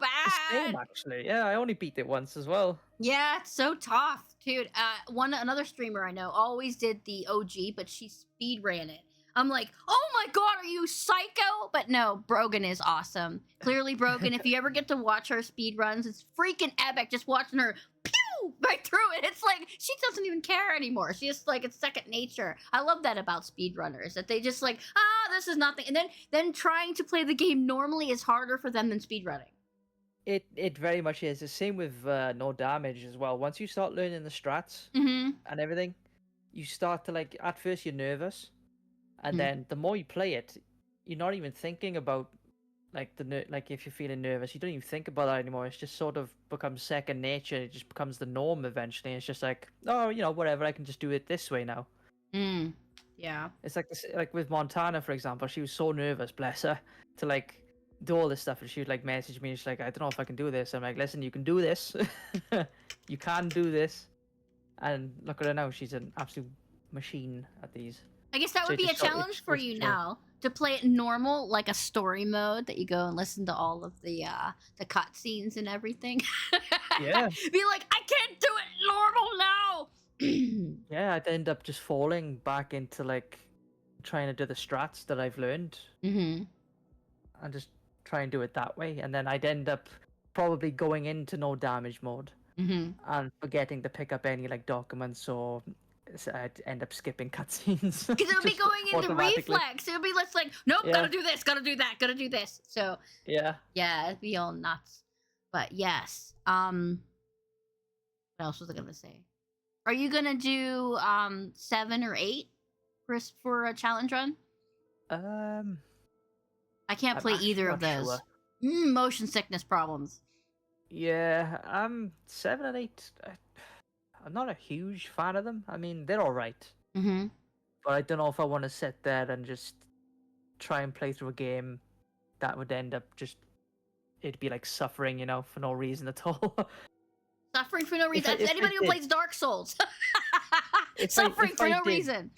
Same bad. actually. Yeah, I only beat it once as well. Yeah, it's so tough, dude. Another streamer I know always did the OG, but she speed ran it. I'm like, oh my god, are you psycho? But no, Brogan is awesome. Clearly, Brogan. If you ever get to watch her speed runs, it's freaking epic. Just watching her pew right through it. It's like she doesn't even care anymore. She just like, it's second nature. I love that about speedrunners, that they just like, this is nothing, and then trying to play the game normally is harder for them than speedrunning. It very much is. The same with no damage as well. Once you start learning the strats Mm-hmm. and everything, you start to like. At first, you're nervous, and Mhm. then the more you play it, you're not even thinking about like like if you're feeling nervous, you don't even think about that anymore. It's just sort of becomes second nature. It just becomes the norm eventually. It's just like, oh, whatever. I can just do it this way now. Yeah. It's like this, like with Montana, for example. She was so nervous, bless her, to like do all this stuff, and she would like message me. She's like, I don't know if I can do this. I'm like, listen, you can do this. You can do this. And look at her now. She's an absolute machine at these. I guess that So would it be a just show- it challenge just for goes to you show. now to play it normal, like a story mode that you go and listen to all of the cutscenes and everything. Yeah. Be like, I can't do it normal now. Yeah, I'd end up just falling back into like trying to do the strats that I've learned Mm-hmm. and just try and do it that way. And then I'd end up probably going into no damage mode Mm-hmm. and forgetting to pick up any like documents, or I'd end up skipping cutscenes. Because it would be just going into automatically. reflex. It would be less like, nope, Yeah. gotta do this, gotta do that, gotta do this. So Yeah. yeah, it'd be all nuts. But yes. What else was I gonna say? Are you gonna do 7 or 8 for a challenge run? I can't I'm play actually either of not those. sure. Motion sickness problems. Yeah, 7 and 8. I'm not a huge fan of them. I mean, they're all right, Mm-hmm. but I don't know if I want to sit there and just try and play through a game that would end up just it'd be like suffering, for no reason at all. Suffering for no reason. if That's I anybody who did- plays Dark Souls. If Suffering for I no did- reason.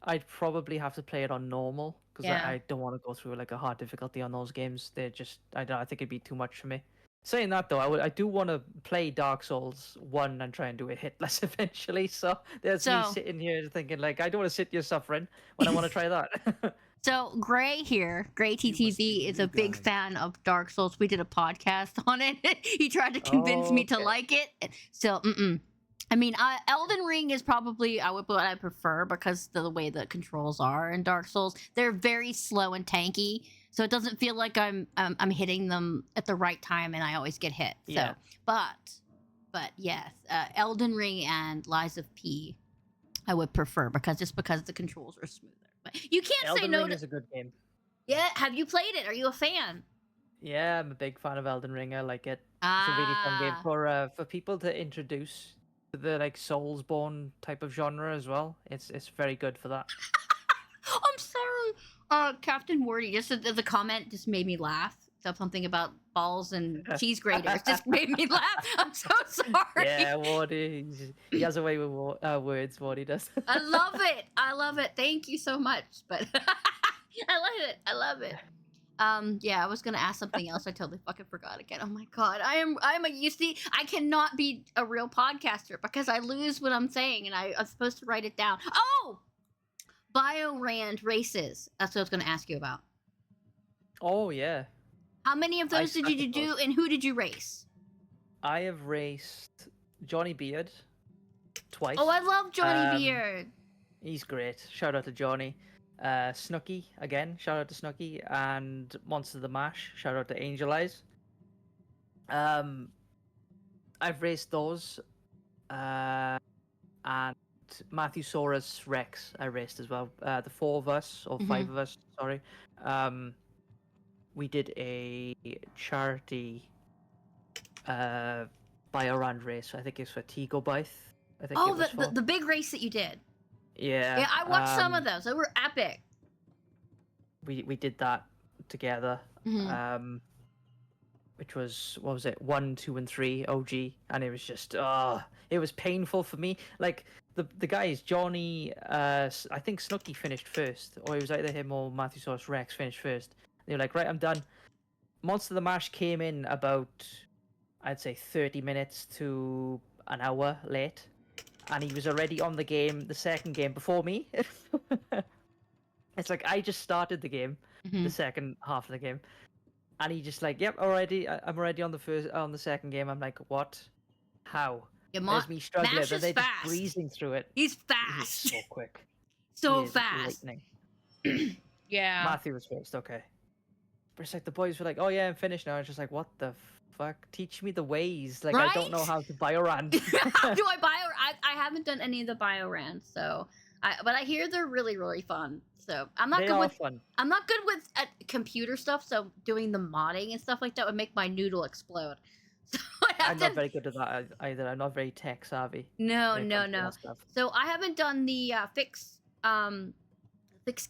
I'd probably have to play it on normal because Yeah. I don't want to go through like a hard difficulty on those games. They're just I don't know, I think it'd be too much for me. Saying that though, I do want to play Dark Souls 1 and try and do it hitless eventually. So there's me So- sitting here thinking like I don't want to sit here suffering when I want to try that. So Gray here, Gray You must be TTV, the is new a big guy. fan of Dark Souls. We did a podcast on it. He tried to convince me to Okay. like it. So, I mean, Elden Ring is probably what I prefer because of the way the controls are in Dark Souls. They're very slow and tanky, so it doesn't feel like I'm hitting them at the right time, and I always get hit. So, Yeah. but yes, Elden Ring and Lies of P, I would prefer because the controls are smoother. But you can't say Elden no Ring to. is a good game. Yeah, have you played it? Are you a fan? Yeah, I'm a big fan of Elden Ring. I like it. It's a really fun game for people to introduce to the like Soulsborne type of genre as well. It's very good for that. I'm sorry. Captain Wardy, just the comment just made me laugh. So something about balls and cheese graters just made me laugh. I'm so sorry. Yeah, Wardy, he has a way with words. Wardy does. I love it. I love it. Thank you so much. But I love it. Yeah, I was gonna ask something else. I totally fucking forgot again. Oh my god, you see, I cannot be a real podcaster because I lose what I'm saying, and I'm supposed to write it down. Oh, Biorand races. That's what I was gonna ask you about. Oh yeah, How many of those I did you do, suppose. and who did you race? I have raced Johnny Beard twice. Oh, I love Johnny Um, Beard. He's great. Shout out to Johnny. Snooky again. Shout out to Snooky and Monster the Mash. Shout out to Angel Eyes. I've raced those, and Matthewsaurus Rex. I raced as well. The four of us or five of us. Sorry. We did a charity Biorand race. I think it's for Tigo Blythe. I think it was for. The big race that you did. Yeah. Yeah, I watched some of those. They were epic. We did that together. Which was, what was it, 1, 2, and 3 OG, and it was just it was painful for me. Like the guys, Johnny, I think Snooky finished first, or it was either him or Matthewsaurus Rex finished first. They were like, right, I'm done. Monster the Mash came in about, I'd say 30 minutes to an hour late, and he was already on the second game before me. It's like I just started the game, the second half of the game. And he just like, yep, I'm already on the second game. I'm like, what? How? Yeah, There's me struggling, Mash but is they're just fast. breezing through it. He's He's fast. so quick. So He is fast. lightning. Yeah. Matthew was first, okay. But it's like the boys were like, oh yeah, I'm finished now. It's just like, what the fuck? Teach me the ways. Like, I don't know how to Biorand. How do I I haven't done any of the Biorands, so but I hear they're really, really fun. So I'm not good with fun. I'm not good with computer stuff, so doing the modding and stuff like that would make my noodle explode. So I'm not very good at that either. I'm not very tech savvy. No. Stuff. So I haven't done the fixed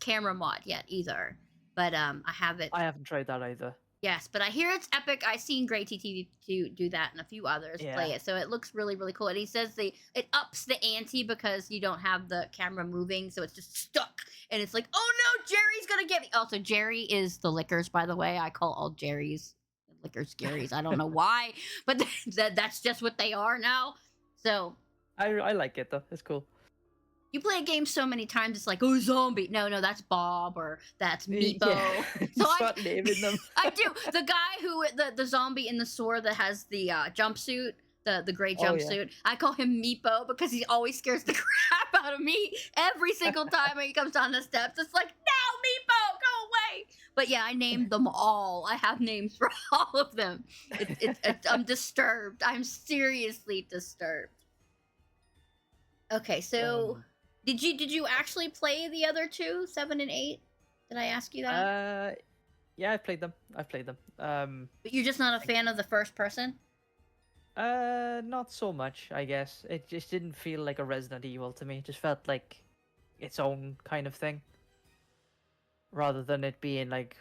camera mod yet either. But I haven't. I haven't tried that either. Yes, but I hear it's epic. I've seen Great TTV do that and a few others play it. So it looks really, really cool. And he says it ups the ante because you don't have the camera moving, so it's just stuck. And it's like, oh no, Jerry's gonna get me. Also, Jerry is the Lickers, by the way. I call all Jerry's Lickers Garys. I don't know why, but that's just what they are now. So I like it though. It's cool. You play a game so many times, it's like, oh, zombie. No, that's Bob or that's Meepo. Yeah. So Start naming them. I do. The guy who the zombie in the store that has the jumpsuit, the gray jumpsuit. I call him Meepo because he always scares the crap out of me every single time when he comes down the steps. It's like, no, Meepo, go away. But yeah, I named them all. I have names for all of them. I'm disturbed. I'm seriously disturbed. Okay, so did you actually play the other two, 7 and 8? Did I ask you that? Yeah, I've played them. But you're just not a fan of the first person? Not so much, I guess. It just didn't feel like a Resident Evil to me. It just felt like its own kind of thing. Rather than it being like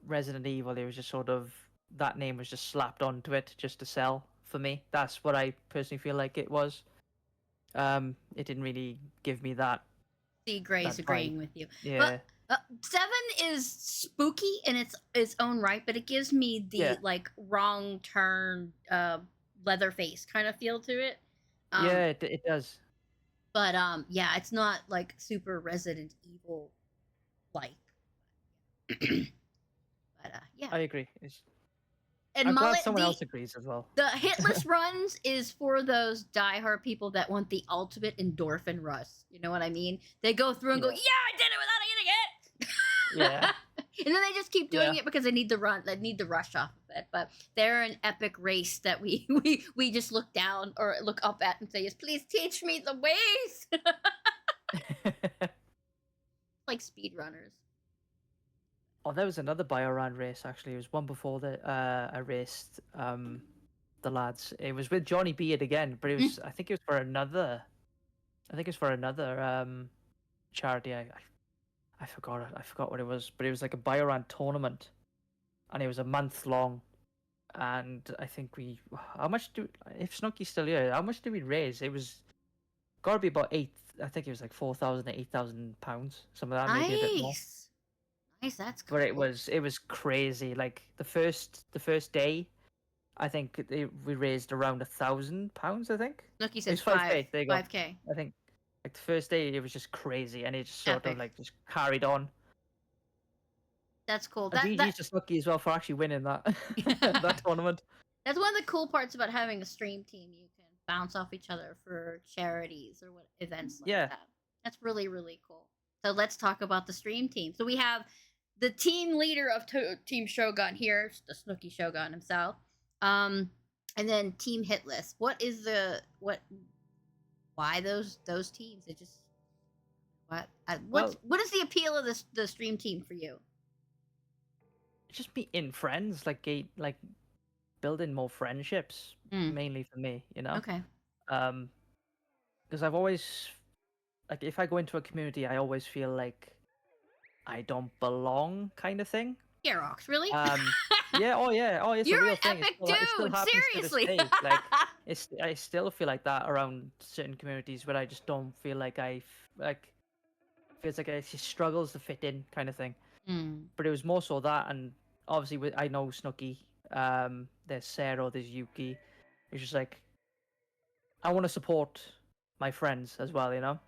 Resident Evil, it was just sort of, that name was just slapped onto it just to sell for me. That's what I personally feel like it was. It didn't really give me that. See, Gray's agreeing with you. Yeah. But 7 is spooky in its own right, but it gives me the like wrong turn, Leatherface kind of feel to it. Yeah, it does. But yeah, it's not like super Resident Evil like. But yeah, I agree. And I'm glad someone else agrees as well. The Hitless runs is for those diehard people that want the ultimate endorphin rush. You know what I mean? They go through and go, yeah, I did it without hitting it. Yeah. And then they just keep doing it because they need the rush off of it. But they're an epic race that we just look down or look up at and say, yes, please teach me the ways. Like speedrunners. Oh, there was another Biorand race actually. It was one before that I raced the lads. It was with Johnny Beard again, but it was I think it was for another charity. I forgot it. I forgot what it was, but it was like a Biorand tournament, and it was a month long. And I think if Snooky's still here, how much did we raise? It was gotta be about I think it was like 4,000 to 8,000 pounds. Some of that, maybe a bit more. Nice, that's cool. But it was crazy. Like the first day, I think we raised around £1,000. I think. Look, you said it was 5K. There you go. 5K. I think like the first day it was just crazy, and it just sort of like just carried on. That's cool. GG's just lucky as well for actually winning that that tournament. That's one of the cool parts about having a stream team. You can bounce off each other for charities or events like that. That's really, really cool. So let's talk about the stream team. So we have the team leader of Team Shogun here, the Snooki Shogun himself. And then Team Hitless. What is the what? Why those teams? It just what is the appeal of the stream team for you? Just meeting friends, like building more friendships, mainly for me, you know. Okay. Because I've always, like, if I go into a community, I always feel like I don't belong, kind of thing. Garox, really? Yeah, oh yeah, it's You're a real an thing. epic It still dude, happens to this seriously. day. Like, I still feel like that around certain communities where I just don't feel like feels like it struggles to fit in, kind of thing. But it was more so that, and obviously I know Snooki. There's Sarah, there's Yuki. It's just like I want to support my friends as well, you know.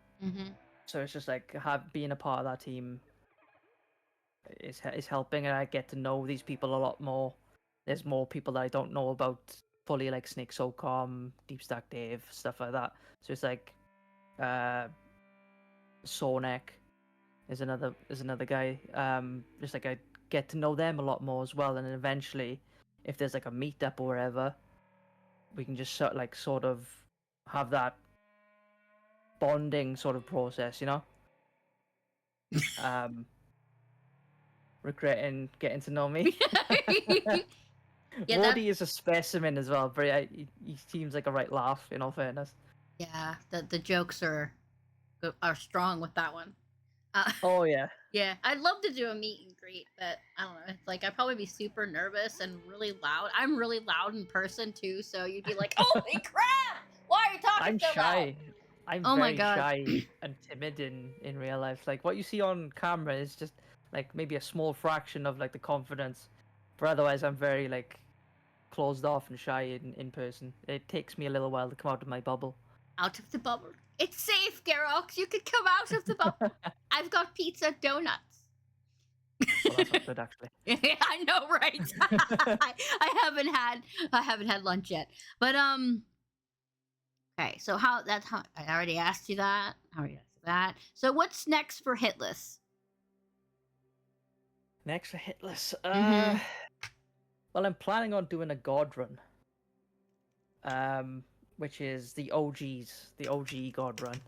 So it's just like being a part of that team is helping, and I get to know these people a lot more. There's more people that I don't know about fully, like Snake SOCOM, Deep Stack Dave, stuff like that. So it's like Sornek is another guy. Just like I get to know them a lot more as well, and then eventually, if there's like a meetup or whatever, we can just sort of have that bonding sort of process, you know. Regretting getting to know me. Yeah, Woody is a specimen as well, but he seems like a right laugh, in all fairness. Yeah, the jokes are strong with that one. Oh yeah. Yeah, I'd love to do a meet and greet, but I don't know. It's like I'd probably be super nervous and really loud. I'm really loud in person too, so you'd be like, "Holy crap! Why are you talking I'm so shy. loud?" I'm Oh my very God. shy and timid in real life. Like what you see on camera is just like maybe a small fraction of like the confidence, but otherwise I'm very like closed off and shy in person. It takes me a little while to come out of my bubble. Out of the bubble. It's safe, Garox. You could come out of the bubble. I've got pizza donuts. Well, that's not good, actually. I know, right? I haven't had lunch yet. But okay, so I already asked you that. So what's next for Hitless? Next for Hitless. Mhm. Well, I'm planning on doing a God run. Which is the OG God run.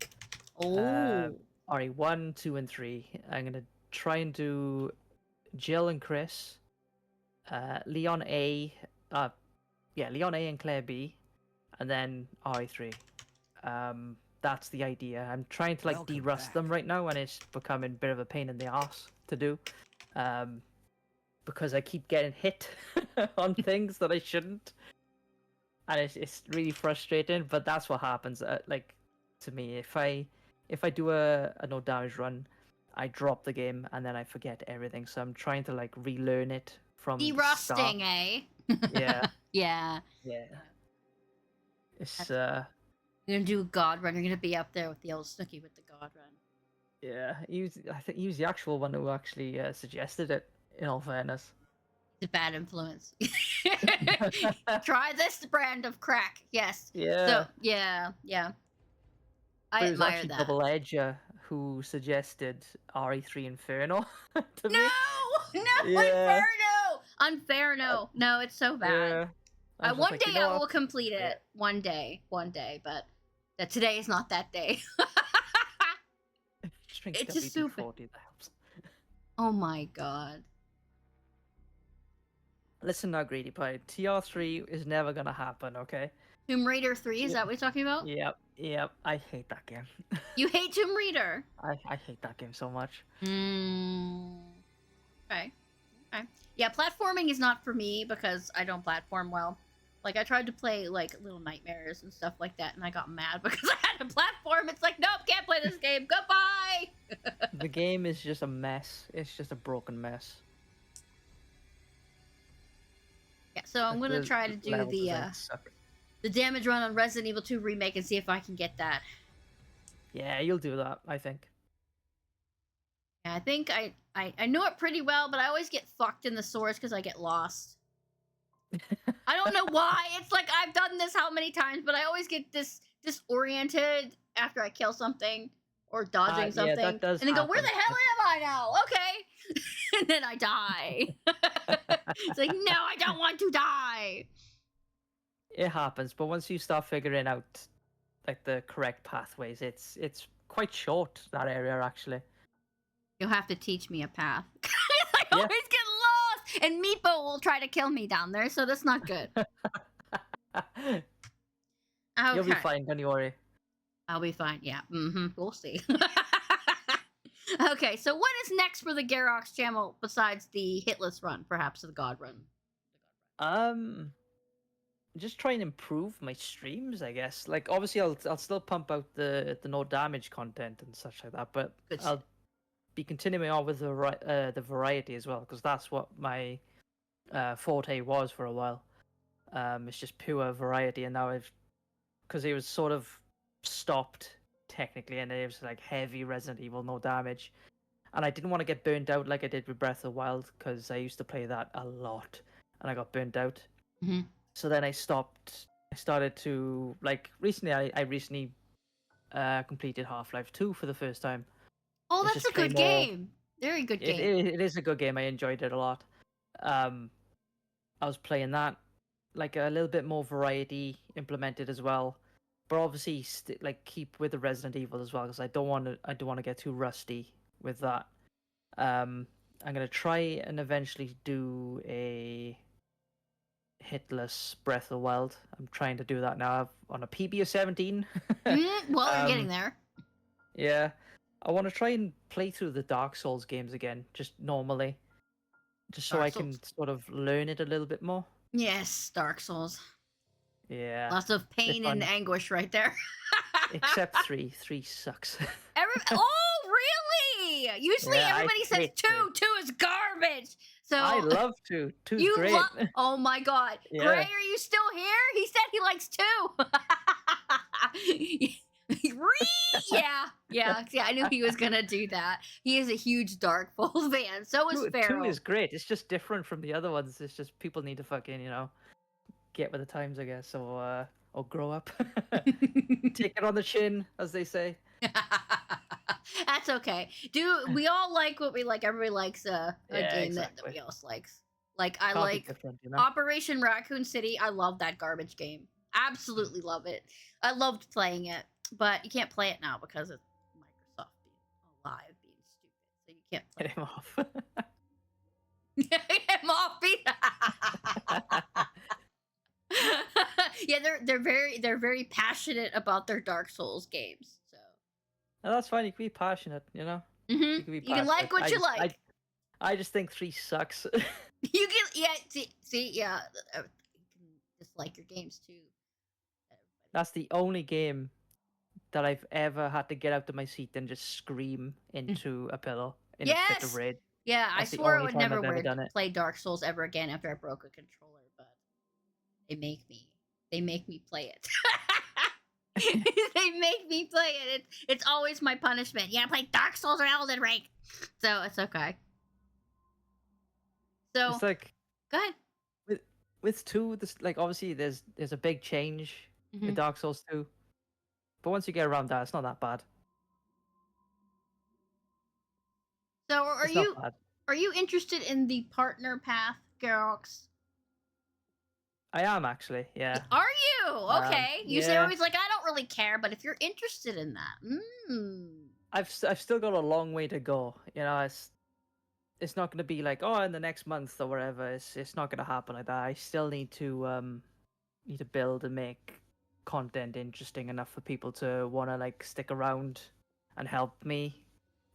Oh. Alright, 1, 2, and 3. I'm gonna try and do Jill and Chris, Leon A, Leon A and Claire B, and then RE3. That's the idea. I'm trying to like Welcome de-rust back. them right now, and it's becoming a bit of a pain in the ass to do, because I keep getting hit on things that I shouldn't, and it's really frustrating. But that's what happens. Like to me, if I do a no damage run, I drop the game and then I forget everything. So I'm trying to like relearn it from the start. De-rusting, eh? Yeah. Yeah. Yeah. It's You're gonna do a God run. You're gonna be up there with the old Snooki with the God run. yeah. I think he was the actual one who actually suggested it. In all fairness. It's a bad influence. Try this brand of crack. Yes. Yeah. So yeah. I But it was admire actually that. Double Edger who suggested RE3 Inferno to me. No, Yeah. Inferno. No, it's so bad. Yeah. One day I will complete it. One day, but today is not that day. It's just super. WD-40, that helps. Oh my God. Listen now, Greedy Pie. TR3 is never gonna happen, okay? Tomb Raider 3, is that what you're talking about? Yep. I hate that game. You hate Tomb Raider? I hate that game so much. Okay. Yeah, platforming is not for me because I don't platform well. Like, I tried to play, like, Little Nightmares and stuff like that, and I got mad because I had a platform. It's like, nope, can't play this game. Goodbye! The game is just a mess. It's just a broken mess. Yeah, so I'm gonna try to do the damage run on Resident Evil 2 Remake and see if I can get that. Yeah, you'll do that, I think. Yeah, I think I know it pretty well, but I always get fucked in the source because I get lost. I don't know why. It's like I've done this how many times, but I always get disoriented after I kill something, or dodging Yeah, something, that does and then go, "Where the happen. hell am I now?" Okay, and then I die. It's like, no, I don't want to die. It happens, but once you start figuring out like the correct pathways, it's quite short, that area actually. You'll have to teach me a path. I Yeah. always get lost, and Meepo will try to kill me down there, so that's not good. You'll be Okay. fine, don't you worry. I'll be fine. Yeah. We'll see. Okay, so what is next for the Garox channel besides the Hitless run, perhaps the God run? Um, just try and improve my streams, I guess. Like obviously, I'll still pump out the no damage content and such like that, but Good shit. I'll be continuing on with the variety as well, because that's what my forte was for a while. It's just pure variety, and now because it was sort of stopped technically, and it was like heavy Resident Evil, no damage, and I didn't want to get burnt out like I did with Breath of the Wild, because I used to play that a lot, and I got burnt out. Mhm. So then I stopped. I started to like recently. I recently completed Half-Life 2 for the first time. Oh, It's that's just a good more. game. Very good It, game. it is a good game. I enjoyed it a lot. I was playing that, like a little bit more variety implemented as well, but obviously like keep with the Resident Evil as well, because I don't want to get too rusty with that. I'm gonna try and eventually do a Hitless Breath of the Wild. I'm trying to do that now on a PB of 17. Well, you're getting Um, there. yeah, I want to try and play through the Dark Souls games again, just normally, just so Dark I can Souls. sort of learn it a little bit more. Yes, Dark Souls. Yeah, Lots of they're pain and fun. anguish right there. Except 3. 3 sucks. Oh, really? Usually Yeah, I everybody says hate 2. 3. 2 is garbage. So I love 2. 2's you great. love. Oh my God, Yeah. Gray, are you still here? He said he likes 2. Yeah. I knew he was gonna do that. He is a huge Dark Souls fan. So is 2 Pharaoh. is great. It's just different from the other ones. It's just people need to fucking, get with the times, I guess, or grow up. Take it on the chin, as they say. That's okay. We all like what we like? Everybody likes a Yeah, game that exactly. nobody else likes. Like I Can't be like different, Operation Raccoon City. I love that garbage game. Absolutely love it. I loved playing it, but you can't play it now because it's Microsoft being alive, being stupid. So you can't play Get him off. it. I'm off. Yeah, they're very passionate about their Dark Souls games. So No, that's fine. You can be passionate, You can be you can like passionate. what I you just- like. I just think 3 sucks. You can see yeah. You can dislike your games too. That's the only game that I've ever had to get out of my seat and just scream into a pillow in a fit of Yes. rage. Yeah, I That's the swore I only would time never I've ever done it. play Dark Souls ever again after I broke a controller, but they make me. They make me play it. They make me play it. It's always my punishment. You gotta play Dark Souls or Elden Ring. So it's okay. So It's like go ahead. with 2, this like obviously there's a big change Mhm. with Dark Souls 2, but once you get around that, it's not that bad. So It's not bad. are you interested in the partner path, Garox? I am actually, yeah. Are you? Okay. You say yeah. always like I don't really care, but if you're interested in that, I've still got a long way to go. It's not going to be like, oh, in the next month or whatever. It's not going to happen like that. I still need to build and make content interesting enough for people to want to like stick around and help me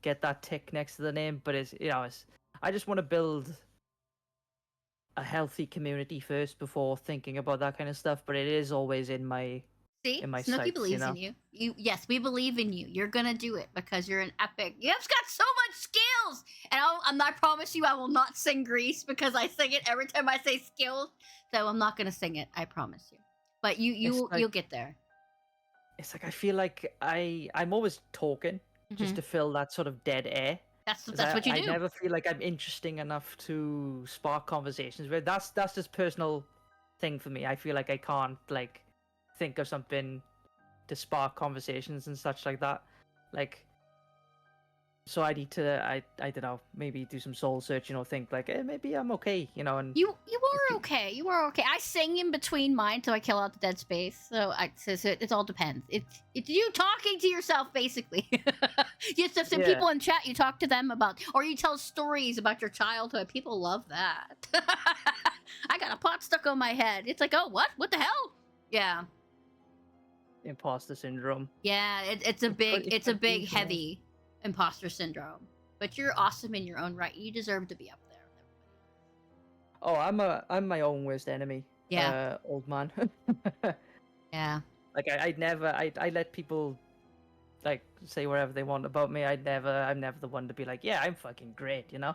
get that tick next to the name. But I just want to build a healthy community first before thinking about that kind of stuff. But it is always in my See, in my Snooki sights, believes in you. Yes, we believe in you. You're gonna do it because you're an epic. You've got so much skills, and I promise you, I will not sing Grease because I sing it every time I say skills. So I'm not gonna sing it. I promise you. But you'll get there. It's like I feel like I'm always talking just to fill that sort of dead air. That's what you do. I never feel like I'm interesting enough to spark conversations. But that's just personal thing for me. I feel like I can't think of something to spark conversations and such like that. Like So I need to, I don't know, maybe do some soul searching or think like, maybe I'm okay, you know. And You are okay. You are okay. I sing in between mine so I kill out the dead space. So it all depends. It's you talking to yourself basically. You have some Yeah. people in chat. You talk to them about, or you tell stories about your childhood. People love that. I got a pot stuck on my head. It's like, oh, what? What the hell? Yeah. Imposter syndrome. Yeah. It's a big, It's big, confusing. heavy imposter syndrome. But you're awesome in your own right. You deserve to be up there with everybody. Oh, I'm my own worst enemy. Yeah. Old man. Yeah. Like I let people like say whatever they want about me. I'm never the one to be like, yeah, I'm fucking great, you know.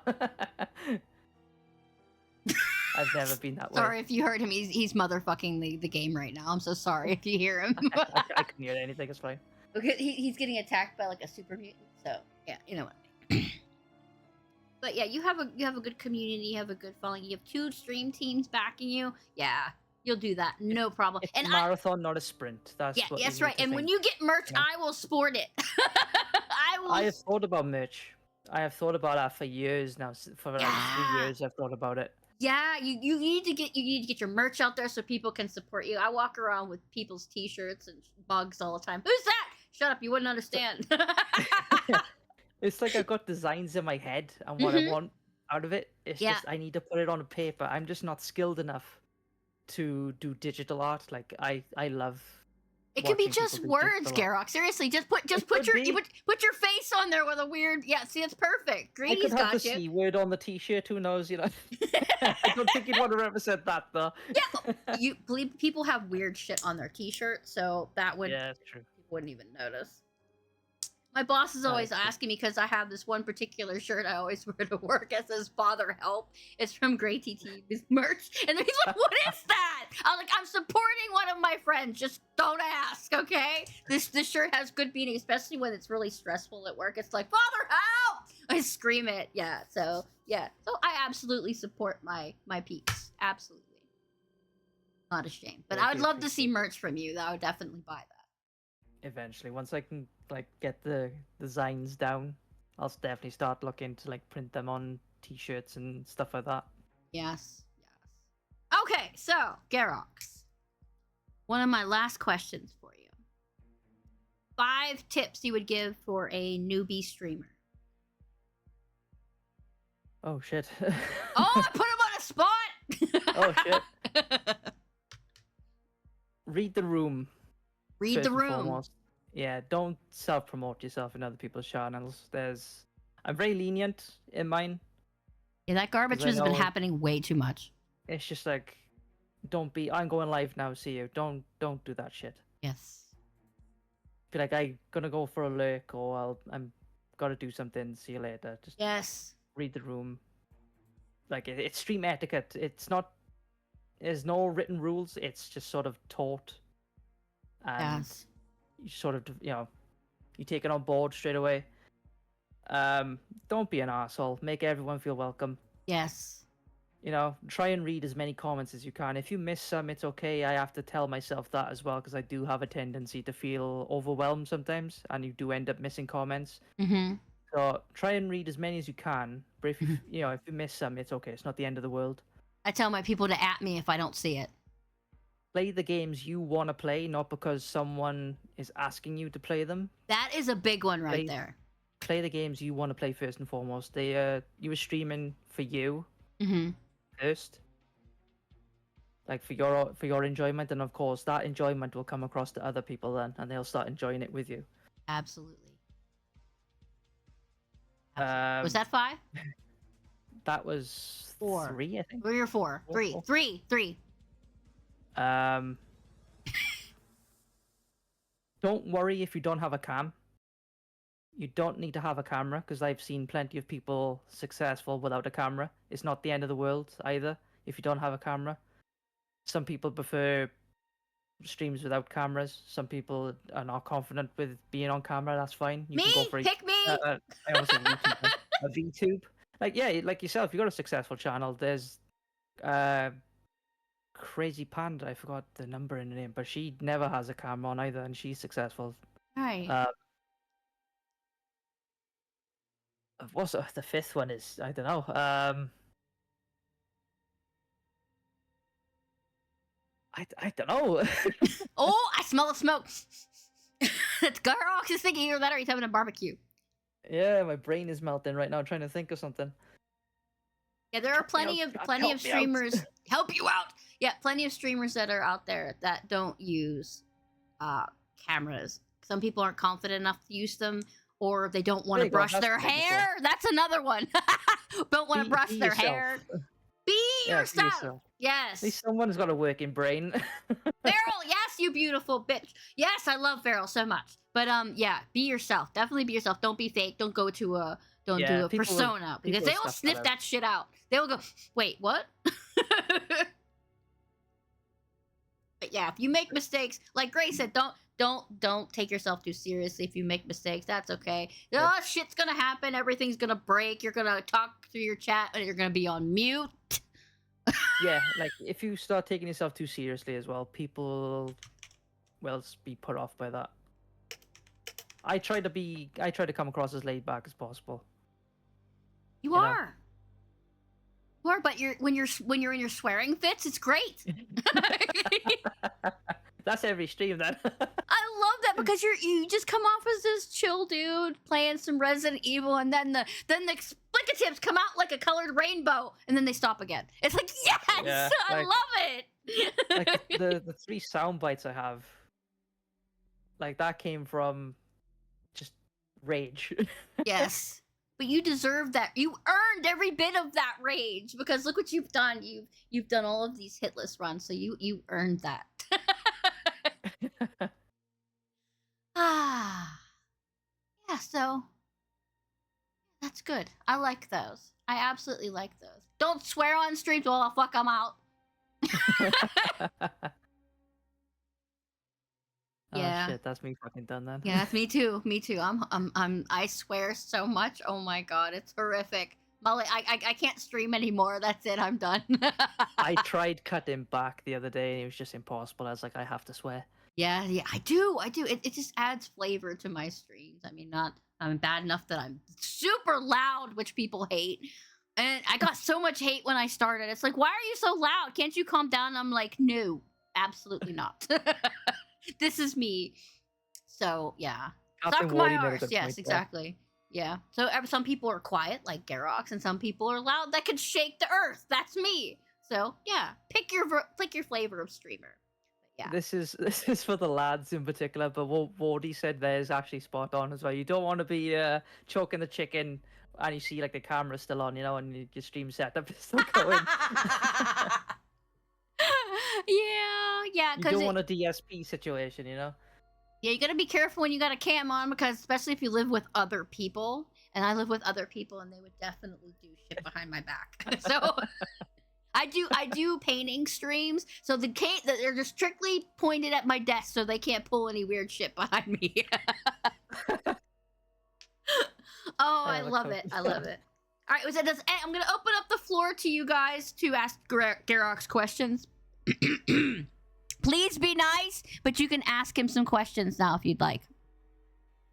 I've never been that way. Sorry if you heard him. He's motherfucking the game right now. I'm so sorry if you hear him. I couldn't hear anything. It's fine. Because he's getting attacked by like a super mutant. So yeah, you know what. But yeah, you have a good community. You have a good following. You have 2 stream teams backing you. Yeah, you'll do that. No problem. It's And a marathon, not a sprint. That's yeah, what that's you need right. to And when think. you get merch, Yeah. I will sport it. I will. I have thought about merch. I have thought about that for years now. For like 3 Yeah. years, I've thought about it. Yeah, you need to get your merch out there so people can support you. I walk around with people's t-shirts and mugs all the time. Who's that? Shut up, you wouldn't understand. It's like I've got designs in my head and what I Mhm. want out of it. It's Yeah. just I need to put it on a paper. I'm just not skilled enough to do digital art. Like I love. It could be watching just people do words, digital art. Garox. Seriously, just put It your could you be. put your face on there with a weird. Yeah, see, it's perfect. I Greedy's could have the got you. C word on the T-shirt. Who knows? You know. I don't think you'd want to represent that though. You believe people have weird shit on their t-shirt, so that would Yeah, that's true. people wouldn't even notice. My boss is That always is true. asking me because I have this one particular shirt I always wear to work. It says "Father Help." It's from Grey TT's merch, and he's like, "What is that?" I'm like, "I'm supporting one of my friends. Just don't ask, okay?" This shirt has good meaning, especially when it's really stressful at work. It's like, "Father Help!" I scream it. Yeah. So I absolutely support my peeps. Absolutely, not ashamed. But Yeah, I I would do love to see appreciate it. merch from you. I would definitely buy that. Eventually, once I can like get the designs down, I'll definitely start looking to like print them on T-shirts and stuff like that. Yes. Okay, so Garox, one of my last questions for you. 5 tips you would give for a newbie streamer. Oh shit. Oh, I put him on a spot. Oh shit. Read the room. Read first the and room. foremost. Yeah, don't self-promote yourself in other people's channels. I'm very lenient in mine. Yeah, that garbage 'Cause I has been know- happening way too much. It's just like, I'm going live now. See you. Don't do that shit. Yes. Be like, I'm gonna go for a lurk, or I'm gotta do something. See you later. Just Yes. read the room. Like it's stream etiquette. It's not. There's no written rules. It's just sort of taught, and Yes. you sort of you take it on board straight away. Don't be an asshole. Make everyone feel welcome. Yes. Try and read as many comments as you can. If you miss some, it's okay. I have to tell myself that as well because I do have a tendency to feel overwhelmed sometimes, and you do end up missing comments. Mm-hmm. So try and read as many as you can. But if if you miss some, it's okay. It's not the end of the world. I tell my people to at me if I don't see it. Play the games you want to play, not because someone is asking you to play them. That is a big one right Play- there. Play the games you want to play first and foremost. You were streaming for you Mm-hmm. first, like for your enjoyment, and of course that enjoyment will come across to other people then, and they'll start enjoying it with you. Absolutely. Was Um, that 5? That was 4. 3, I think. 3 or 4? 3. Four. 3. Um, don't worry if you don't have a cam. You don't need to have a camera because I've seen plenty of people successful without a camera. It's not the end of the world either if you don't have a camera. Some people prefer streams without cameras. Some people are not confident with being on camera. That's fine. You Me? can go for Pick me! I almost said YouTube, a VTube. Like like yourself, you got a successful channel. There's Crazy Panda. I forgot the number in the name, but she never has a camera on either, and she's successful. Right. What's the fifth one is? I don't know. I don't know. Oh, I smell the smoke. It's Garox is thinking either that or he's having a barbecue. Yeah, my brain is melting right now. I'm trying to think of something. Yeah, there are plenty of streamers help you out. Yeah, plenty of streamers that are out there that don't use cameras. Some people aren't confident enough to use them, or they don't want to brush their hair. That's another one. Don't want to brush their hair. Be yourself. Yes. At least someone's got a working brain. Feral, yes, you beautiful bitch. Yes, I love Feral so much. But yeah, be yourself. Definitely be yourself. Don't be fake. Don't go to a do a persona because they will sniff that shit out. They will go, wait, what? But yeah, if you make mistakes, like Grace said, don't take yourself too seriously. If you make mistakes, that's okay. Yeah. Oh, shit's gonna happen. Everything's gonna break. You're gonna talk through your chat, and you're gonna be on mute. Yeah, like if you start taking yourself too seriously as well, people will be put off by that. I try to come across as laid back as possible. You are. You are, but when you're in your swearing fits, it's great. That's every stream then. I love that because you just come off as this chill dude playing some Resident Evil, and then the explicatives come out like a colored rainbow, and then they stop again. It's like, yes, Yeah, I like- love it. Like the 3 sound bites I have, like that came from just rage. Yes, but you deserve that. You earned every bit of that rage because look what you've done. You've done all of these hitless runs, so you earned that. Yeah, so that's good. I like those. I absolutely like those. Don't swear on streams. Well, fuck, I'm out. Yeah. Oh shit, that's me fucking done then. Yeah, that's me too. Me too. I swear so much. Oh my god, it's horrific. Molly, I can't stream anymore. That's it. I'm done. I tried cutting back the other day and it was just impossible. I was like, I have to swear. Yeah, I do. It just adds flavor to my streams. I mean, I'm bad enough that I'm super loud, which people hate. And I got so much hate when I started. It's like, why are you so loud? Can't you calm down? I'm like, no, absolutely not. This is me. So yeah, Captain suck Wally my made a arse. good Yes, point there. exactly. Yeah. So some people are quiet, like Garox, and some people are loud that could shake the earth. That's me. So yeah, pick your flavor of streamer. But yeah. This is for the lads in particular, but what Wardy said there is actually spot on as well. You don't want to be choking the chicken and you see like the camera still on, you know, and your stream setup is still going. Yeah, You because don't want a DSP situation, you know. yeah, you gotta be careful when you got a cam on because especially if you live with other people, and I live with other people, and they would definitely do shit behind my back. So I do painting streams, so they're just strictly pointed at my desk, so they can't pull any weird shit behind me. Oh, I love it. I love it. All right, I'm gonna open up the floor to you guys to ask Garox questions. Please be nice, but you can ask him some questions now if you'd like.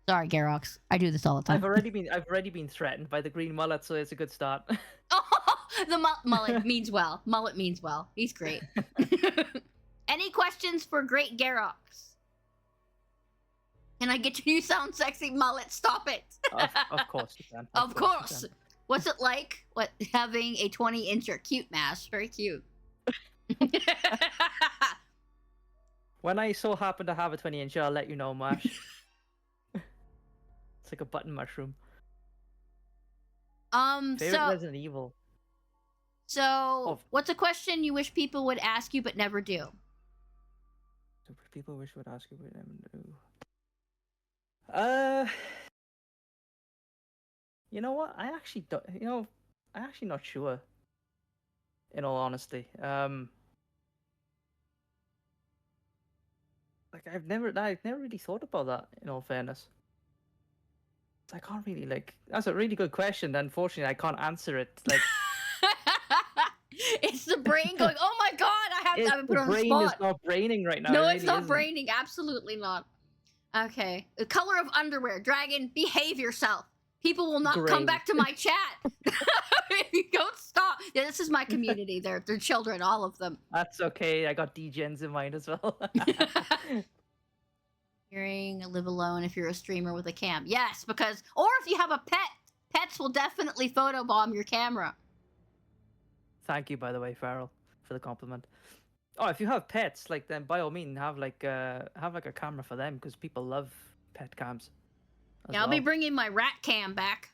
Sorry, Garox. I do this all the time. I've already been threatened by the green mullet, so it's a good start. Oh, the mullet means well. Mullet means well. He's great. Any questions for great Garox? Can I get you sound sexy mullet? Stop it. Of course you can. Of course. What's it like? Having a 20-inch or cute mask? Very cute. When I so happen to have a 20-inch, I'll let you know, Mash. It's like a button mushroom. Favorite Resident Evil. So, what's a question you wish people would ask you but never do? So people wish would ask you but never do. You know what? I actually don't. You know, I'm actually not sure. In all honesty, like I've never really thought about that. In all fairness, I can't really like. That's a really good question. Unfortunately, I can't answer it. Like, it's the brain going, "Oh my god, I have to put on the spot." The brain is not braining right now. No, it it's really not isn't. braining. Absolutely not. Okay. The color of underwear. Dragon, behave yourself. People will not come Great. back to my chat if you don't stop. Yeah, this is my community. They're children, all of them. That's okay. I got degens in mind as well. Hearing live alone if you're a streamer with a cam. Yes, because or if you have a pet, pets will definitely photobomb your camera. Thank you, by the way, Farrell, for the compliment. Oh, if you have pets, like then by all means have like a camera for them because people love pet cams. Yeah, I'll be bringing my rat cam back.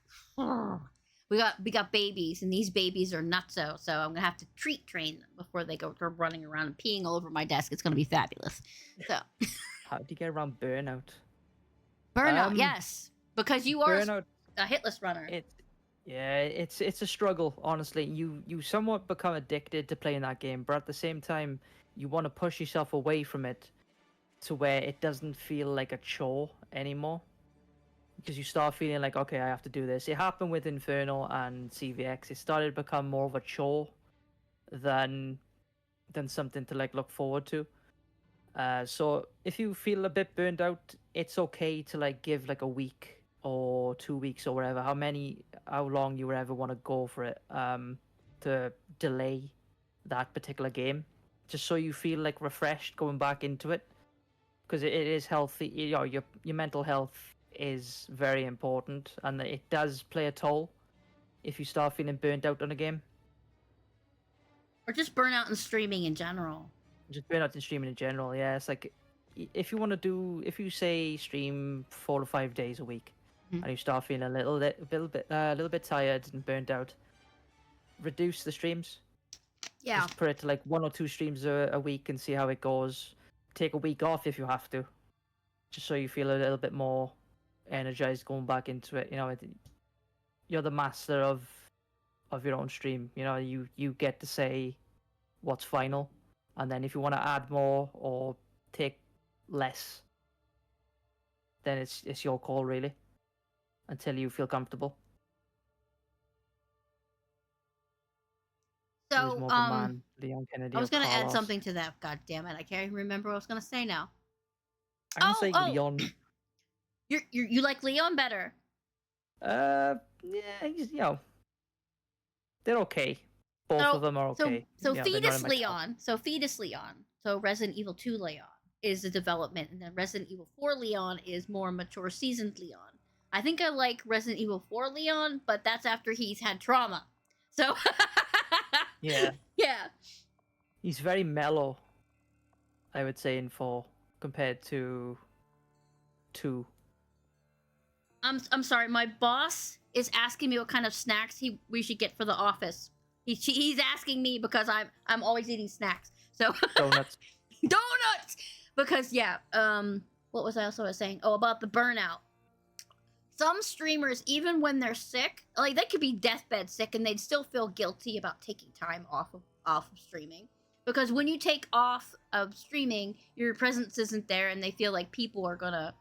We got babies, and these babies are nutso, so I'm gonna have to treat train them before they go to running around and peeing all over my desk. It's gonna be fabulous. So, how do you get around burnout? Burnout, yes, because you are burnout, a hitless runner. It's a struggle, honestly. You somewhat become addicted to playing that game, but at the same time, you want to push yourself away from it to where it doesn't feel like a chore anymore. Because you start feeling like, okay, I have to do this. It happened with Inferno and CVX. It started to become more of a chore than something to like look forward to. So if you feel a bit burned out, it's okay to like give like a week or 2 weeks or whatever, how long you would ever want to go for it, to delay that particular game, just so you feel like refreshed going back into it, because it is healthy. You know, your mental health is very important, and it does play a toll if you start feeling burnt out on a game. Or just burnout in streaming in general. Just burnout in streaming in general, yeah. It's like if you say stream 4 to 5 days a week, and you start feeling a little bit tired and burnt out, reduce the streams. Yeah. Just put it to like 1 or 2 streams a week and see how it goes. Take a week off if you have to, just so you feel a little bit more energized going back into it. You know, you're the master of your own stream. You know, you get to say what's final, and then if you want to add more or take less, then it's your call, really, until you feel comfortable. So, Leon Kennedy, I was gonna add something to that. God damn it, I can't remember what I was gonna say now. I'm saying Leon. You like Leon better? Yeah, he's, they're okay. Both of them are okay. So Fetus Leon, so Resident Evil 2 Leon is the development, and then Resident Evil 4 Leon is more mature, seasoned Leon. I think I like Resident Evil 4 Leon, but that's after he's had trauma. So yeah, he's very mellow, I would say, in 4 compared to 2. I'm sorry, my boss is asking me what kind of snacks we should get for the office. He's asking me because I'm always eating snacks. So donuts. Because what was I also saying? Oh, about the burnout. Some streamers, even when they're sick, like they could be deathbed sick, and they'd still feel guilty about taking time off of streaming. Because when you take off of streaming, your presence isn't there, and they feel like people are gonna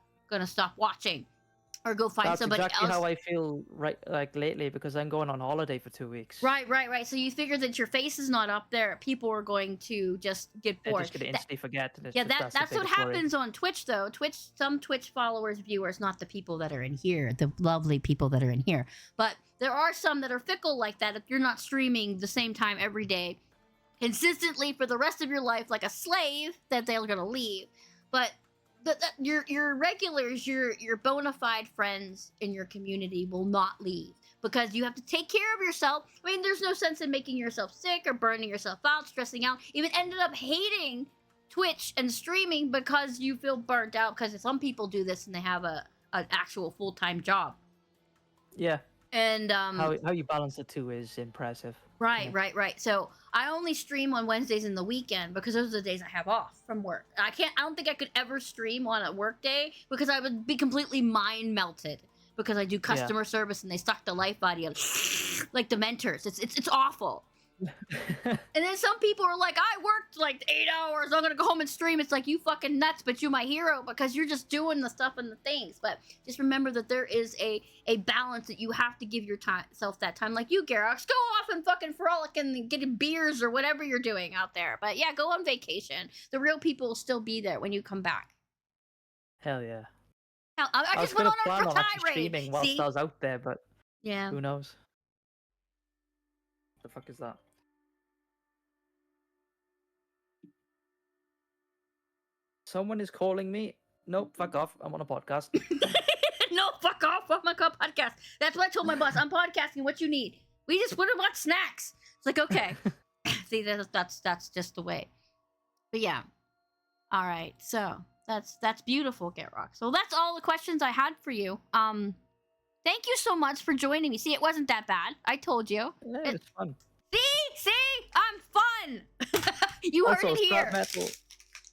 stop watching. Or go find somebody else. That's exactly how I feel lately, because I'm going on holiday for 2 weeks. Right. So you figure that your face is not up there, people are going to just get bored. They're just going to instantly forget. That's what happens on Twitch, though. Some Twitch followers, viewers, not the people that are in here, the lovely people that are in here. But there are some that are fickle like that. If you're not streaming the same time every day, consistently for the rest of your life, like a slave, that they're going to leave. But your regulars, your bona fide friends in your community will not leave, because you have to take care of yourself. I mean, there's no sense in making yourself sick or burning yourself out, stressing out, even ended up hating Twitch and streaming because you feel burnt out, because some people do this and they have an actual full-time job. Yeah. And how you balance the two is impressive. Right. So I only stream on Wednesdays and the weekend because those are the days I have off from work. I don't think I could ever stream on a work day, because I would be completely mind melted, because I do customer service and they suck the life out of you like Dementors. It's awful. And then some people are like, I worked like 8 hours, I'm gonna go home and stream. It's like, you fucking nuts, but you my hero, because you're just doing the stuff and the things. But just remember that there is a balance, that you have to give yourself that time. Like you, Garox, go off and fucking frolic and get beers or whatever you're doing out there. But yeah, go on vacation. The real people will still be there when you come back. Hell yeah. Hell, I I was just went gonna on plan a on actually tirade. streaming whilst See? I was out there, but Yeah. who knows? The fuck is that? Someone is calling me. Nope, fuck off. I'm on a podcast. No, fuck off my podcast. That's what I told my boss. I'm podcasting. What you need? We just would have bought snacks. It's like, okay. See, that's just the way. But yeah. All right. So that's beautiful, Garox. So that's all the questions I had for you. Thank you so much for joining me. See, it wasn't that bad. I told you. Yeah, it's fun. See, I'm fun. You heard Also, it scrap here. metal.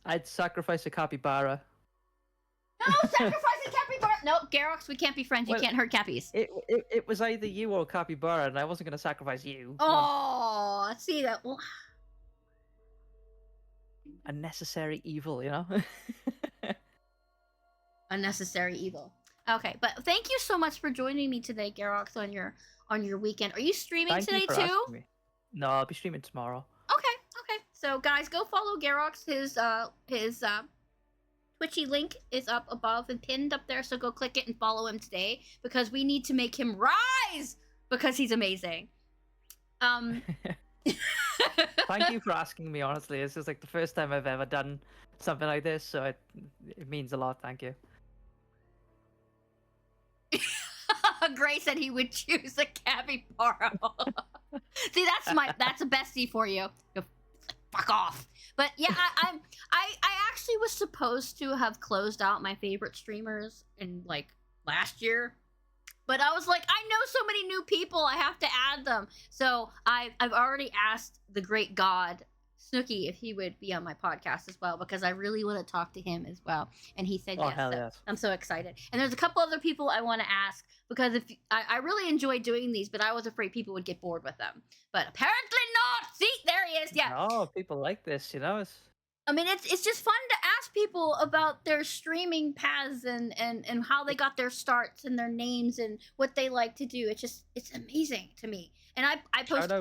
I'd sacrifice a capybara. No, sacrificing capybara. No, Garox, we can't be friends. You Well, can't hurt cappies. It was either you or capybara, and I wasn't gonna sacrifice you. Oh, see that. Well, Unnecessary evil, you know. unnecessary evil. Okay, but thank you so much for joining me today, Garox, on your weekend. Are you streaming Thank you today for too? asking me. No, I'll be streaming tomorrow. Okay. So guys, go follow Garox. His Twitchy link is up above and pinned up there. So go click it and follow him today because we need to make him rise because he's amazing. Thank you for asking me. Honestly, this is like the first time I've ever done something like this, so it means a lot. Thank you. Gray said he would choose a capybara. See, that's a bestie for you. Fuck off. But yeah, I actually was supposed to have closed out my favorite streamers in like last year. But I was like, I know so many new people, I have to add them. So I've already asked the great god Snooki if he would be on my podcast as well because I really want to talk to him as well, and he said Oh, yes. hell So yes. I'm so excited. And there's a couple other people I want to ask because if I really enjoy doing these, but I was afraid people would get bored with them. But apparently not. See, there he is. Yeah. Oh, people like this, you know. I mean, it's just fun to ask people about their streaming paths and how they got their starts and their names and what they like to do. It's amazing to me. And I post.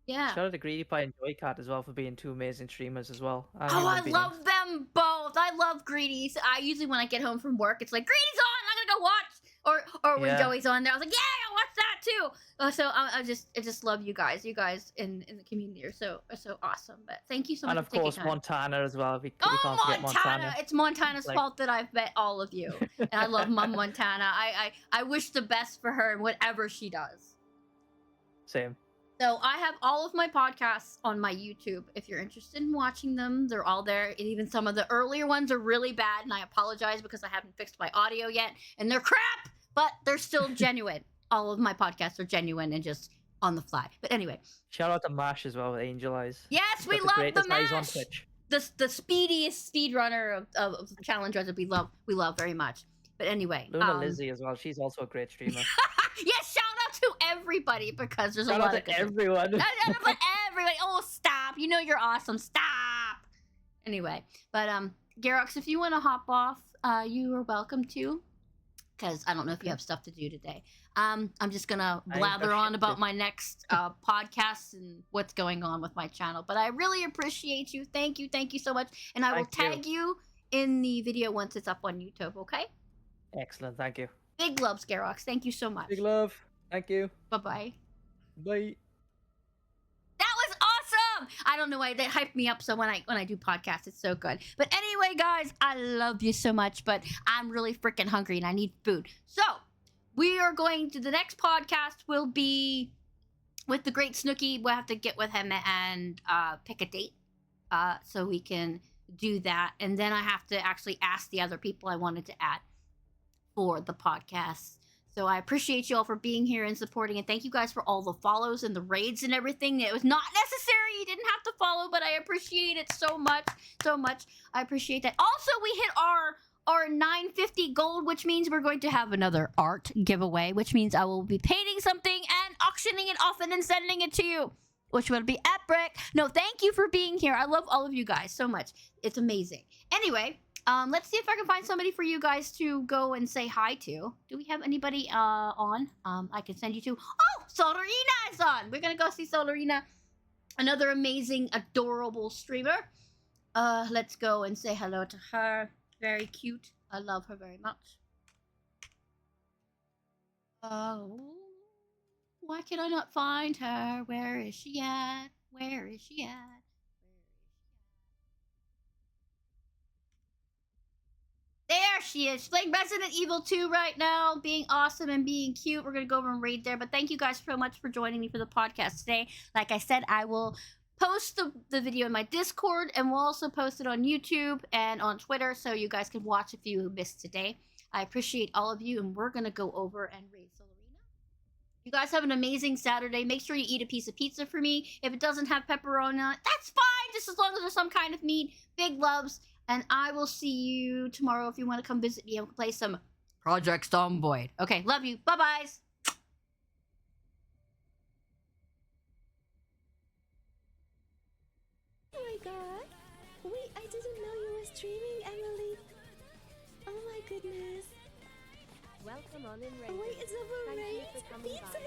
Yeah. Shout out to Greedy Pie and Joycat as well for being two amazing streamers as well. Oh, I love them both. I love Greedy's. I usually when I get home from work, it's like Greedy's on. I'm gonna go watch. Or when Joey's on there, I was like, yeah, I'll watch that too. So I just love you guys. You guys in the community are so awesome. But thank you so much. And of for taking course time. Montana as well. We Oh, can't forget Montana. It's Montana's fault that I've met all of you. And I love Mom Montana. I wish the best for her and whatever she does. Same. So I have all of my podcasts on my YouTube. If you're interested in watching them, they're all there. And even some of the earlier ones are really bad, and I apologize because I haven't fixed my audio yet. And they're crap, but they're still genuine. All of my podcasts are genuine and just on the fly. But anyway. Shout out to Mash as well with Angel Eyes. Yes, we Got love the greatest eyes on Mash. Twitch. The speediest speedrunner of the challengers that we love very much. But anyway, Luna Lizzie as well. She's also a great streamer. yes, shout out to everybody because there's Shout a lot out of to everyone. Shout out to everybody. Oh, stop! You know you're awesome. Stop. Anyway, but Garox, if you want to hop off, you are welcome to. Because I don't know if you have stuff to do today. I'm just gonna blather on about my next podcast and what's going on with my channel. But I really appreciate you. Thank you so much. And I will tag you in the video once it's up on YouTube. Okay? Excellent. Thank you. Big loves, Garox. Thank you so much. Big love. Thank you. Bye-bye. Bye. That was awesome. I don't know why they hype me up so when I do podcasts, it's so good. But anyway, guys, I love you so much, but I'm really freaking hungry and I need food. So we are going to the next podcast will be with the great Snooki. We'll have to get with him and pick a date so we can do that. And then I have to actually ask the other people I wanted to add for the podcast. So I appreciate you all for being here and supporting, and thank you guys for all the follows and the raids and everything. It was not necessary. You didn't have to follow, but I appreciate it so much. I appreciate that. Also, we hit our 950 gold, which means we're going to have another art giveaway, which means I will be painting something and auctioning it off and then sending it to you, which will be epic. No, thank you for being here. I love all of you guys so much. It's amazing. Anyway, let's see if I can find somebody for you guys to go and say hi to. Do we have anybody on? I can send you to. Oh, Solarina is on. We're gonna go see Solarina, another amazing, adorable streamer. Let's go and say hello to her. Very cute. I love her very much. Oh, why can I not find her? Where is she at? Where is she at? There she is. She's playing Resident Evil 2 right now, being awesome and being cute. We're going to go over and raid there. But thank you guys so much for joining me for the podcast today. Like I said, I will post the video in my Discord, and we'll also post it on YouTube and on Twitter so you guys can watch if you missed today. I appreciate all of you, and we're going to go over and raid Solarina. You guys have an amazing Saturday. Make sure you eat a piece of pizza for me. If it doesn't have pepperoni, that's fine, just as long as there's some kind of meat. Big loves. And I will see you tomorrow if you want to come visit me and play some Project Zomboid. Okay, love you. Bye-bye. Oh my god. Wait, I didn't know you were streaming, Emily. Oh my goodness. Welcome on in Oh wait, it's over Thank you raid? for coming Pizza by.